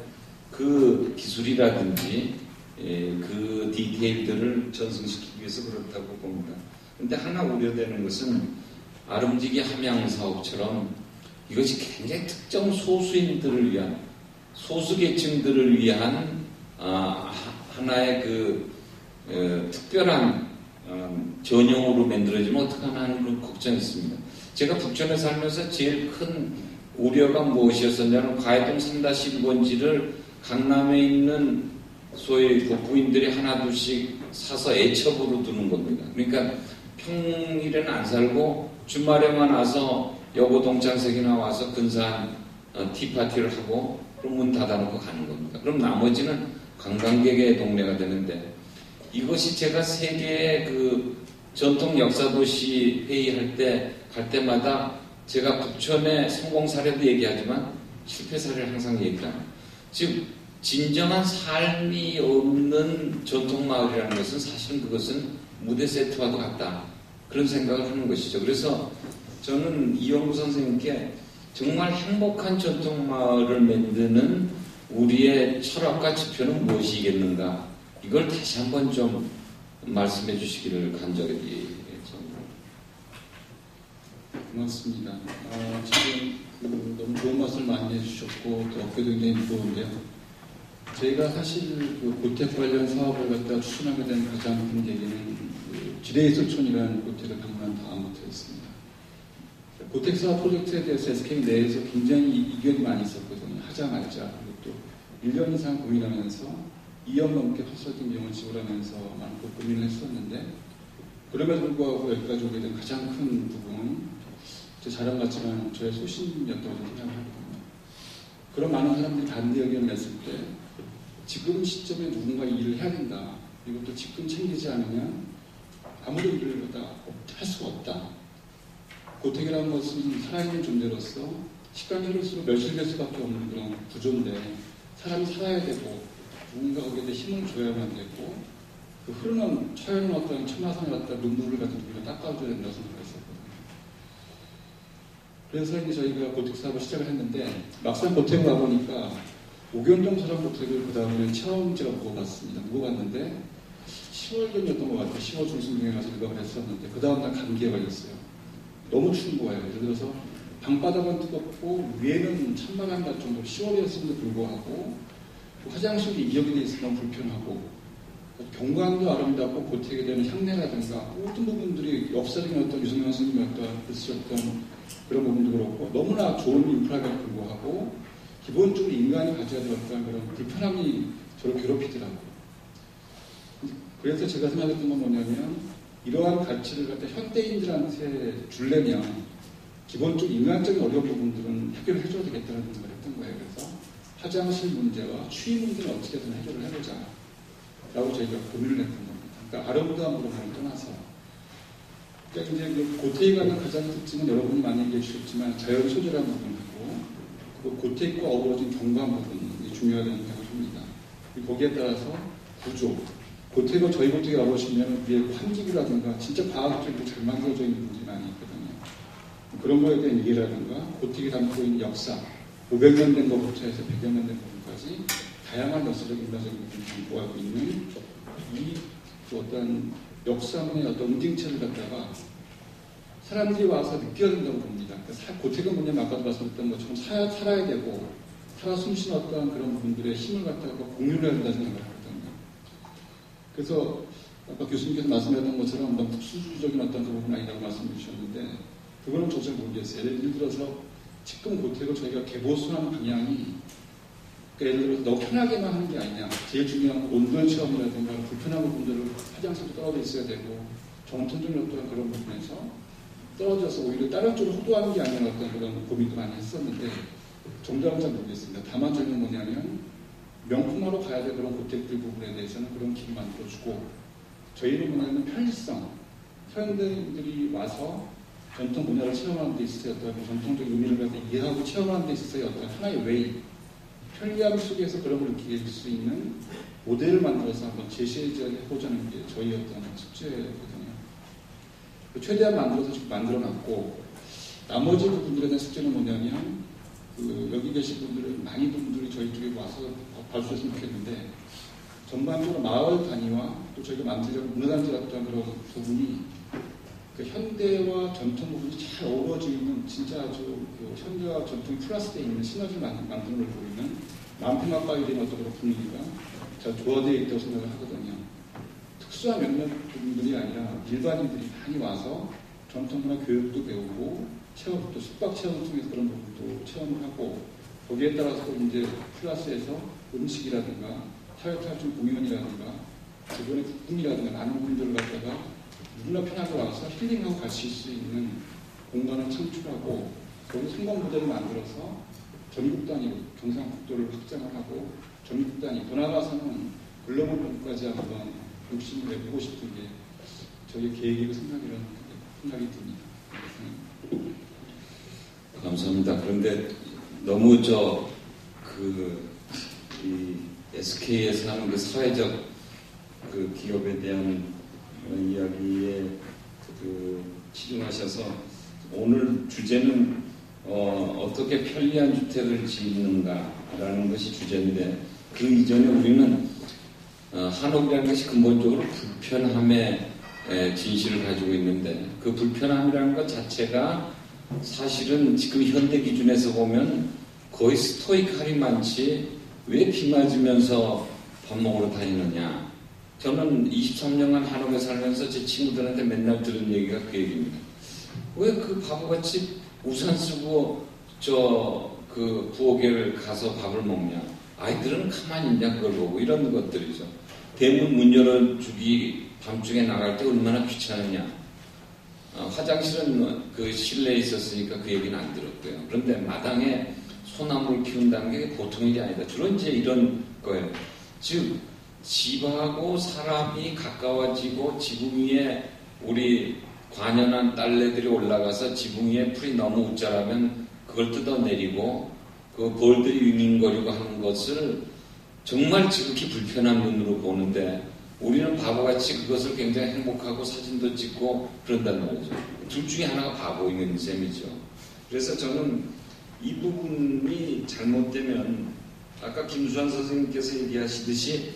그 기술이라든지 그 디테일들을 전승시키기 위해서 그렇다고 봅니다. 그런데 하나 우려되는 것은 아름지기 함양 사업처럼 이것이 굉장히 특정 소수인들을 위한 소수계층들을 위한 하나의 그 특별한 전용으로 만들어지면 어떡하나 하는 그런 걱정이 있습니다. 제가 북촌에 살면서 제일 큰 우려가 무엇이었었냐면 가해동 3-1번지를 강남에 있는 소위 복부인들이 하나 둘씩 사서 애첩으로 두는 겁니다. 그러니까 평일에는 안 살고 주말에만 와서 여고 동창석이나 와서 근사한 티파티를 하고 그럼 문 닫아놓고 가는 겁니다. 그럼 나머지는 관광객의 동네가 되는데 이것이 제가 세계의 그 전통 역사도시 회의할 때 갈 때마다 제가 북촌의 성공 사례도 얘기하지만 실패 사례를 항상 얘기합니다. 즉 진정한 삶이 없는 전통마을이라는 것은 사실은 그것은 무대 세트와도 같다. 그런 생각을 하는 것이죠. 그래서 저는 이영구 선생님께 정말 행복한 전통마을을 만드는 우리의 철학과 지표는 무엇이겠는가? 이걸 다시 한번 좀 말씀해 주시기를 간절히 전합니다. 고맙습니다. 지금 너무 좋은 말씀 많이 해주셨고 또 어깨도 굉장히 좋은데요. 저희가 사실 그 고택 관련 사업을 갖다 추진하게 된 가장 큰 계기는 지레이소촌이라는 고택을 방문한 다음부터였습니다. 고택 사업 프로젝트에 대해서 SK 내에서 굉장히 이견이 많이 있었거든요. 하자 말자. 또 1년 이상 고민하면서 2억 넘게 컨설팅 비용을 지불하면서 많은 고민을 했었는데 그럼에도 불구하고 여기까지 오게 된 가장 큰 부분은 제 자랑 같지만 저의 소신이었다고 생각하거든요. 그런 많은 사람들이 반대 의견을 냈을 때 지금 시점에 누군가 일을 해야 된다. 이것도 지금 챙기지 않으면 아무도 일을 할 수가 없다. 고택이라는 것은 살아있는 존재로서 시간이 흐를수록 멸실될 수밖에 없는 그런 구조인데 사람이 살아야 되고 누군가 거기에 힘을 줘야만 되고 그 흐르는 처연은 어떤 천마산을 갖다 눈물을 갖다 우리가 닦아줘야 된다고 생각했었거든요. 그래서 이제 저희가 고택 사업을 시작을 했는데 막상 고택을 와보니까 오견정서랑 고택을 그 다음에는 처음 제가 묵어봤습니다. 묵어봤는데 10월경이었던 것 같아요. 10월 중순경에 가서 일박을 했었는데 그 다음날 감기에 걸렸어요. 너무 추운 거예요. 예를 들어서 방바닥은 뜨겁고 위에는 찬바람이 날 정도로 10월이었음에도 불구하고 화장실이 이역이 돼 있으면 불편하고 경관도 아름답고 고택에 대한 향내라든가 모든 부분들이 역사적인 어떤 유승용 선생님이 쓰셨던 그런 부분도 그렇고 너무나 좋은 인프라가 불구하고 기본적으로 인간이 가져야 될 어떤 그런 불편함이 저를 괴롭히더라고요. 그래서 제가 생각했던 건 뭐냐면 이러한 가치를 갖다 현대인들한테 주려면 기본적으로 인간적인 어려운 부분들은 해결을 해줘야 되겠다는 생각을 했던 거예요. 그래서 화장실 문제와 추위 문제는 어떻게든 해결을 해보자 라고 저희가 고민을 했던 겁니다. 그러니까 아름다움으로만 떠나서 그러니까 이제 고택에 가는 가장 특징은 여러분이 많이 얘기해 주셨지만 자연 소재라는 부분이고 그 고택과 어우러진 경관 부분이 중요하다는 생각을 합니다. 거기에 따라서 구조 고택을 저희 고택에 와보시면 위에 환기구라든가 진짜 과학적으로 잘 만들어져 있는 부분들이 많이 있거든요. 그런 거에 대한 얘기라든가 고택이 담고 있는 역사 500년 된 것부터 해서 100여 년 된 부분까지 다양한 역사적인 문화적인 부분을 담고 있는 이 어떤 역사문의 어떤 응징체를 갖다가 사람들이 와서 느껴야 된다고 봅니다. 그러니까 고택은 뭐냐면 아까도 말씀드렸던 것처럼 살아야 되고 살아 숨쉬는 어떤 그런 부분들의 힘을 갖다가 공유를 해야 된다고 생각을 하거든요. 그래서 아까 교수님께서 말씀하셨던 것처럼 너무 특수적인 어떤 그 부분은 아니라고 말씀해 주셨는데 그거는 저 잘 모르겠어요. 예를 들어서 지금 고택을 저희가 개보수하는 방향이 그러니까 예를 들어서 너무 편하게만 하는 게 아니냐. 제일 중요한 건 온도의 체험이라든가 불편한 부분들을 화장실도 떨어져 있어야 되고 정통적인 어떤 그런 부분에서 떨어져서 오히려 다른 쪽으로 호도하는 게 아니라 어떤 그런 고민도 많이 했었는데 정답은 잘 모르겠습니다. 다만 저희는 뭐냐면 명품화로 가야 될 그런 고택들 부분에 대해서는 그런 길을 만들어주고 저희는 뭐냐면 편리성 현대인들이 와서 전통 문화를 체험하는 데 있어서의 어떤 전통적 의미를 갖다 이해하고 체험하는 데 있어서의 어떤 하나의 웨이 편리함 속에서 그런 걸 느끼게 될 수 있는 모델을 만들어서 한번 제시해보자는 게 저희 어떤 숙제거든요. 최대한 만들어서 지금 만들어놨고 나머지 부분들에 대한 숙제는 뭐냐면 여기 계신 분들은 많은 분들이 저희 쪽에 와서 봐주셨으면 좋겠는데 전반적으로 마을 단위와 또 저희가 만들려고 문화단지 같은 그런 부분이 그 현대와 전통 부분이 잘 어우러져 있는 진짜 아주 현대와 전통이 플러스되어 있는 시너지를 만드는 걸 보이는 만평가까지 된 어떤 그런 분위기가 잘 조화되어 있다고 생각을 하거든요. 특수한 몇몇 부분들이 아니라 일반인들이 많이 와서 전통문화 교육도 배우고 체험도 숙박 체험을 통해서 그런 부분도 체험을 하고 거기에 따라서 이제 플러스에서 음식이라든가 사회탈출 공연이라든가 주변의 국궁이라든가 많은 부분들을 갖다가 누구나 편하게 와서 힐링하고 가실 수 있는 공간을 창출하고 거기 성공 모델을 만들어서 전국 단위로 경상북도를 확장을 하고 전국 단위 더 나아가서는 글로벌 본부까지 한번 욕심을 내보고 싶은 게 저희 계획이고 생각이 듭니다. 감사합니다. 그런데 너무 이 SK에서 하는 그 사회적 그 기업에 대한 이야기에 치중하셔서 오늘 주제는 어떻게 편리한 주택을 짓는가라는 것이 주제인데 그 이전에 우리는 한옥이라는 것이 근본적으로 불편함의 진실을 가지고 있는데 그 불편함이라는 것 자체가 사실은 지금 현대 기준에서 보면 거의 스토이크할이 많지 왜 비 맞으면서 밥 먹으러 다니느냐. 저는 23년간 한옥에 살면서 제 친구들한테 맨날 들은 얘기가 그 얘기입니다. 왜 그 바보같이 우산 쓰고 부엌에 가서 밥을 먹냐. 아이들은 가만히 있냐 그걸 보고 이런 것들이죠. 대문 문 열어주기 밤중에 나갈 때 얼마나 귀찮으냐. 화장실은 그 실내에 있었으니까 그 얘기는 안 들었고요. 그런데 마당에 소나무를 키운다는 게 보통 일이 아니다. 주로 이제 이런 거예요. 즉 집하고 사람이 가까워지고 지붕 위에 우리 관연한 딸내들이 올라가서 지붕 위에 풀이 너무 웃자라면 그걸 뜯어내리고 그 벌들이 윙윙거리고 하는 것을 정말 지극히 불편한 눈으로 보는데 우리는 바보같이 그것을 굉장히 행복하고 사진도 찍고 그런단 말이죠. 둘 중에 하나가 바보인 셈이죠. 그래서 저는 이 부분이 잘못되면 아까 김수환 선생님께서 얘기하시듯이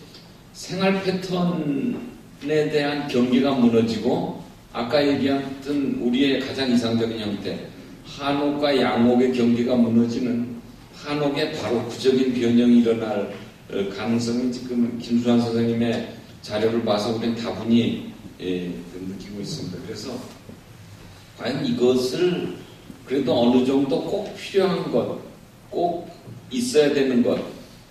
생활 패턴에 대한 경계가 무너지고 아까 얘기했던 우리의 가장 이상적인 형태 한옥과 양옥의 경계가 무너지는 한옥의 바로 구적인 변형이 일어날 가능성이 지금 김수환 선생님의 자료를 봐서 우리는 다분히 느끼고 있습니다. 그래서 과연 이것을 그래도 어느 정도 꼭 필요한 것, 꼭 있어야 되는 것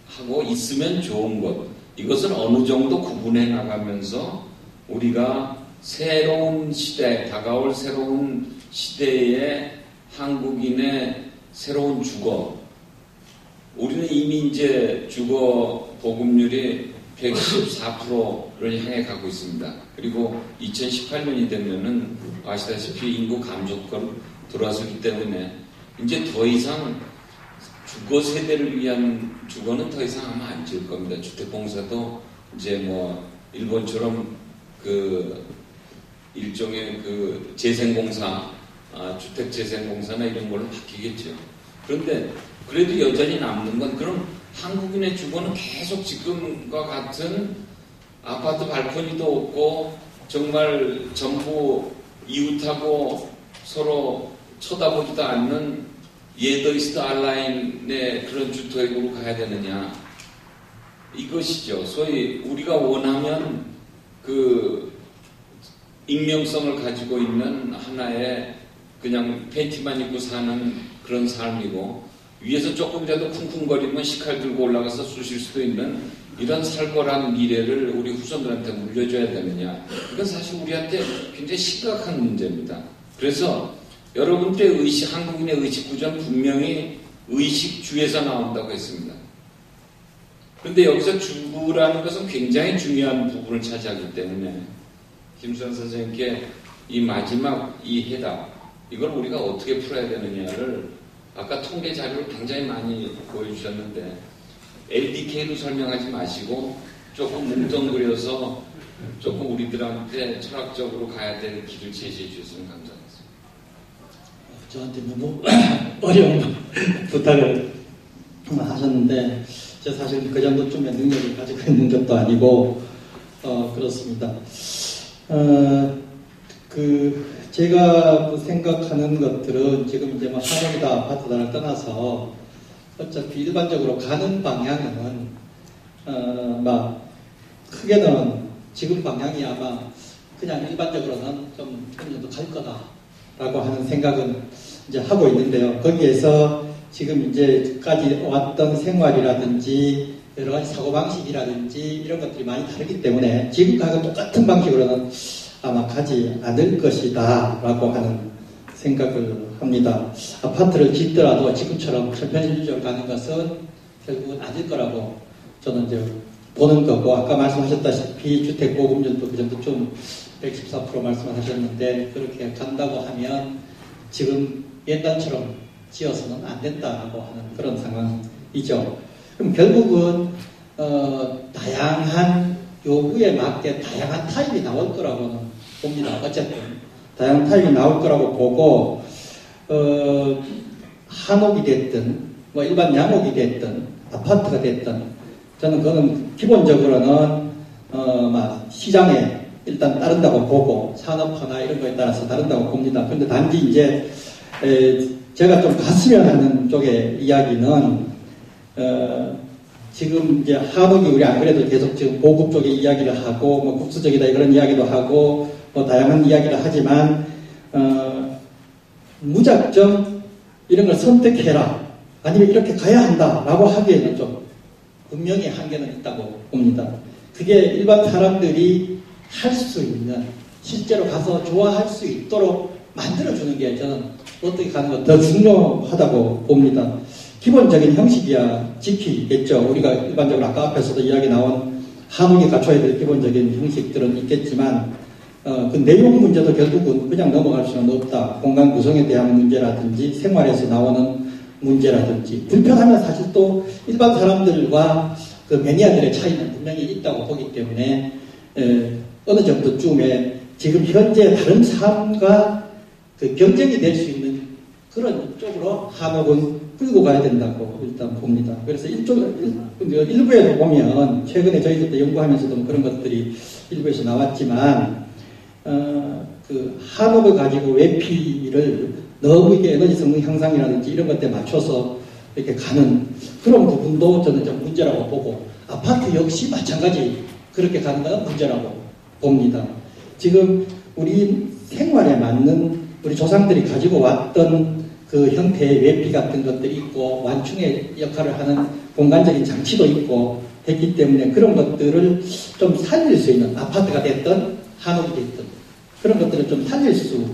하고 있으면 좋은 것 이것을 어느 정도 구분해 나가면서 우리가 새로운 시대, 다가올 새로운 시대의 한국인의 새로운 주거 우리는 이미 이제 주거 보급률이 114%를 향해 가고 있습니다. 그리고 2018년이 되면은 아시다시피 인구 감소권 돌아서기 때문에 이제 더 이상 주거 세대를 위한 주거는 더 이상 아마 안 지을 겁니다. 주택공사도 이제 뭐 일본처럼 그 일종의 그 재생공사, 주택재생공사나 이런 걸로 바뀌겠죠. 그런데 그래도 여전히 남는 건 그럼 한국인의 주거는 계속 지금과 같은 아파트 발코니도 없고 정말 전부 이웃하고 서로 쳐다보지도 않는 예더이스트 알라인의 그런 주택으로 가야 되느냐 이것이죠. 소위 우리가 원하면 그 익명성을 가지고 있는 하나의 그냥 팬티만 입고 사는 그런 삶이고 위에서 조금이라도 쿵쿵거리면 식칼 들고 올라가서 쑤실 수도 있는 이런 살벌한 미래를 우리 후손들한테 물려줘야 되느냐 이건 사실 우리한테 굉장히 심각한 문제입니다. 그래서 여러분들의 의식, 한국인의 의식 구조는 분명히 의식주에서 나온다고 했습니다. 그런데 여기서 주라는 것은 굉장히 중요한 부분을 차지하기 때문에 김수환 선생님께 이 마지막 이 해답 이걸 우리가 어떻게 풀어야 되느냐를 아까 통계 자료를 굉장히 많이 보여주셨는데 LDK로 설명하지 마시고 조금 뭉뚱그려서 조금 우리들한테 철학적으로 가야 될 길을 제시해 주셨으면 감사하겠습니다. 저한테 너무 어려운 부탁을 하셨는데 제가 사실 그 정도쯤의 능력을 가지고 있는 것도 아니고 그렇습니다. 제가 생각하는 것들은 지금 이제 뭐 한옥이다 아파트다를 떠나서 어차피 일반적으로 가는 방향은 막 크게는 지금 방향이 아마 그냥 일반적으로는 좀 어느 정도 갈 거다라고 하는 생각은 이제 하고 있는데요. 거기에서 지금 이제까지 왔던 생활이라든지 여러 가지 사고방식이라든지 이런 것들이 많이 다르기 때문에 지금과 똑같은 방식으로는 아마 가지 않을 것이다 라고 하는 생각을 합니다. 아파트를 짓더라도 지금처럼 천편일률적으로 가는 것은 결국은 아닐 거라고 저는 이제 보는 거고 아까 말씀하셨다시피 주택 보급률도 그 정도 좀 114% 말씀하셨는데 그렇게 간다고 하면 지금 옛날처럼 지어서는 안 된다라고 하는 그런 상황이죠. 그럼 결국은 다양한 요구에 맞게 다양한 타입이 나올 거라고는 봅니다. 어쨌든 다양한 타입이 나올 거라고 보고 한옥이 됐든 뭐 일반 양옥이 됐든 아파트가 됐든 저는 그거는 기본적으로는 시장에 일단 따른다고 보고 산업화나 이런 거에 따라서 따른다고 봅니다. 그런데 단지 이제 제가 좀 갔으면 하는 쪽의 이야기는 지금 이제 한옥이 우리 안 그래도 계속 지금 보급 쪽의 이야기를 하고 뭐 국수적이다 이런 이야기도 하고 뭐 다양한 이야기를 하지만 무작정 이런 걸 선택해라 아니면 이렇게 가야 한다라고 하기에는 좀 분명히 한계는 있다고 봅니다. 그게 일반 사람들이 할 수 있는, 실제로 가서 좋아할 수 있도록 만들어주는 게 저는 어떻게 가는 것 더 중요하다고 봅니다. 기본적인 형식이야 지키겠죠. 우리가 일반적으로 아까 앞에서도 이야기 나온 한옥이 갖춰야 될 기본적인 형식들은 있겠지만 그 내용 문제도 결국은 그냥 넘어갈 수는 없다. 공간 구성에 대한 문제라든지 생활에서 나오는 문제라든지 불편하면 사실 또 일반 사람들과 그 매니아들의 차이는 분명히 있다고 보기 때문에 어느 정도쯤에 지금 현재 다른 삶과 그 경쟁이 될 수 있는 그런 쪽으로 한옥은 끌고 가야 된다고 일단 봅니다. 그래서 일부에도 보면 최근에 저희들도 연구하면서도 그런 것들이 일부에서 나왔지만 그 한옥을 가지고 외피를 너무 이게 에너지 성능 향상이라든지 이런 것에 맞춰서 이렇게 가는 그런 부분도 저는 좀 문제라고 보고 아파트 역시 마찬가지 그렇게 가는 건 문제라고 봅니다. 지금 우리 생활에 맞는 우리 조상들이 가지고 왔던 그 형태의 외피 같은 것들이 있고 완충의 역할을 하는 공간적인 장치도 있고 했기 때문에 그런 것들을 좀 살릴 수 있는 아파트가 됐든 한옥이 됐든 그런 것들을 좀 살릴 수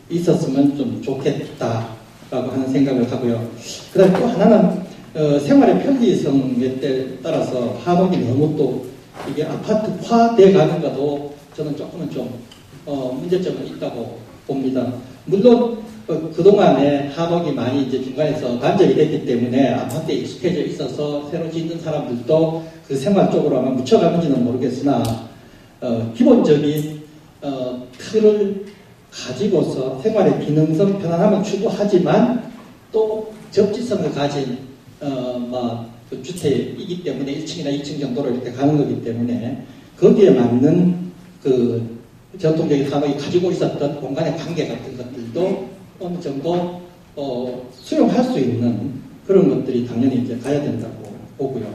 있었으면 좀 좋겠다라고 하는 생각을 하고요. 그 다음에 또 하나는 생활의 편리성에 따라서 한옥이 너무 또 이게 아파트화돼 가는 것도 저는 조금은 좀 문제점은 있다고 봅니다. 물론 그동안에 한옥이 많이 이제 중간에서 단절이 됐기 때문에 아파트에 익숙해져 있어서 새로 짓는 사람들도 그 생활 쪽으로 아마 묻혀가는지는 모르겠으나 기본적인 틀을 가지고서 생활의 기능성 편안함을 추구하지만 또 접지성을 가진 그 주택이기 때문에 1층이나 2층 정도로 이렇게 가는 거기 때문에 거기에 맞는 그 전통적인 한옥이 가지고 있었던 공간의 관계 같은 것들도 어느 정도 수용할 수 있는 그런 것들이 당연히 이제 가야 된다고 보고요.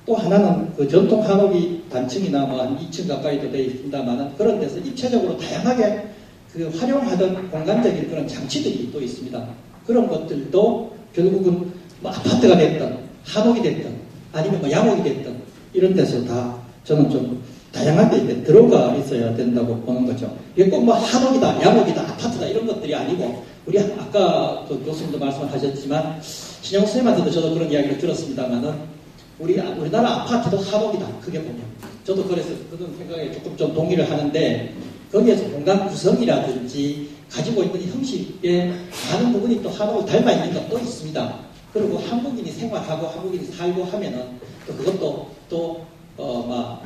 또 하나는 그 전통 한옥이 단층이나 뭐 한 2층 가까이도 되어 있습니다만은 그런 데서 입체적으로 다양하게 그 활용하던 공간적인 그런 장치들이 또 있습니다. 그런 것들도 결국은 뭐 아파트가 됐든 한옥이 됐든 아니면 뭐 양옥이 됐든 이런 데서 다 저는 좀 다양하게 이제 들어가 있어야 된다고 보는 거죠. 이게 꼭 뭐 한옥이다, 양옥이다, 아파트다 이런 것들이 아니고 우리 아까 그 교수님도 말씀하셨지만 신영 선생님한테도 저도 그런 이야기를 들었습니다만은 우리나라 아파트도 한옥이다. 크게 보면 저도 그래서 그런 생각에 조금 좀 동의를 하는데 거기에서 공간 구성이라든지 가지고 있는 형식에 많은 부분이 또 한옥을 닮아 있는 것도 있습니다. 그리고 한국인이 생활하고 한국인이 살고 하면은 또 그것도 또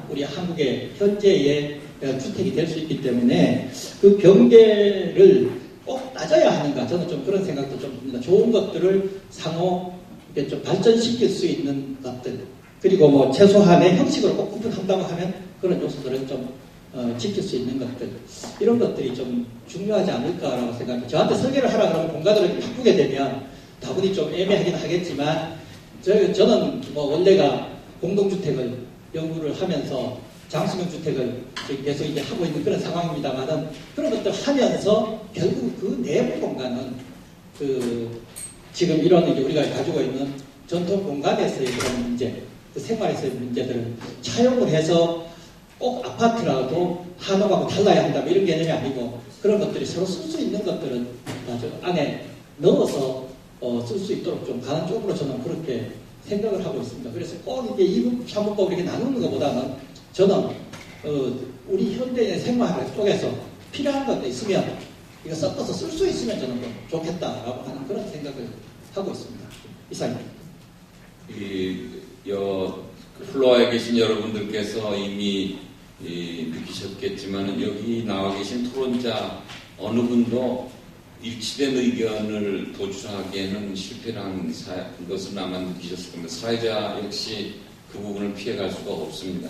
우리 한국의 현재의 주택이 될 수 있기 때문에 그 경계를 꼭 따져야 하는가 저는 좀 그런 생각도 좀 듭니다. 좋은 것들을 상호 이렇게 좀 발전시킬 수 있는 것들 그리고 뭐 최소한의 형식으로 꼭 구분한다고 하면 그런 요소들을 좀 지킬 수 있는 것들 이런 것들이 좀 중요하지 않을까라고 생각합니다. 저한테 설계를 하라 그러면 공간을 바꾸게 되면 다분히 좀 애매하긴 하겠지만 저는 뭐 원래가 공동주택을 연구를 하면서 장수명 주택을 계속 이제 하고 있는 그런 상황입니다만은 그런 것들 하면서 결국 그 내부 공간은 그 지금 이런 이제 우리가 가지고 있는 전통 공간에서의 그런 문제, 그 생활에서의 문제들을 차용을 해서 꼭 아파트라도 한옥하고 달라야 한다 이런 개념이 아니고 그런 것들이 서로 쓸 수 있는 것들은 아주 안에 넣어서 쓸 수 있도록 좀 가는 쪽으로 저는 그렇게 생각을 하고 있습니다. 그래서 꼭 이게 2급, 3급법 이렇게 나누는 것보다는 저는 우리 현대인의 생활 속에서 필요한 것도 있으면 이거 섞어서 쓸 수 있으면 저는 좋겠다라고 하는 그런 생각을 하고 있습니다. 이상입니다. 플로어에 계신 여러분들께서 이미 느끼셨겠지만 여기 나와 계신 토론자 어느 분도 일치된 의견을 도출하기에는 실패한 것은 아마 느끼셨을 겁니다. 사회자 역시 그 부분을 피해갈 수가 없습니다.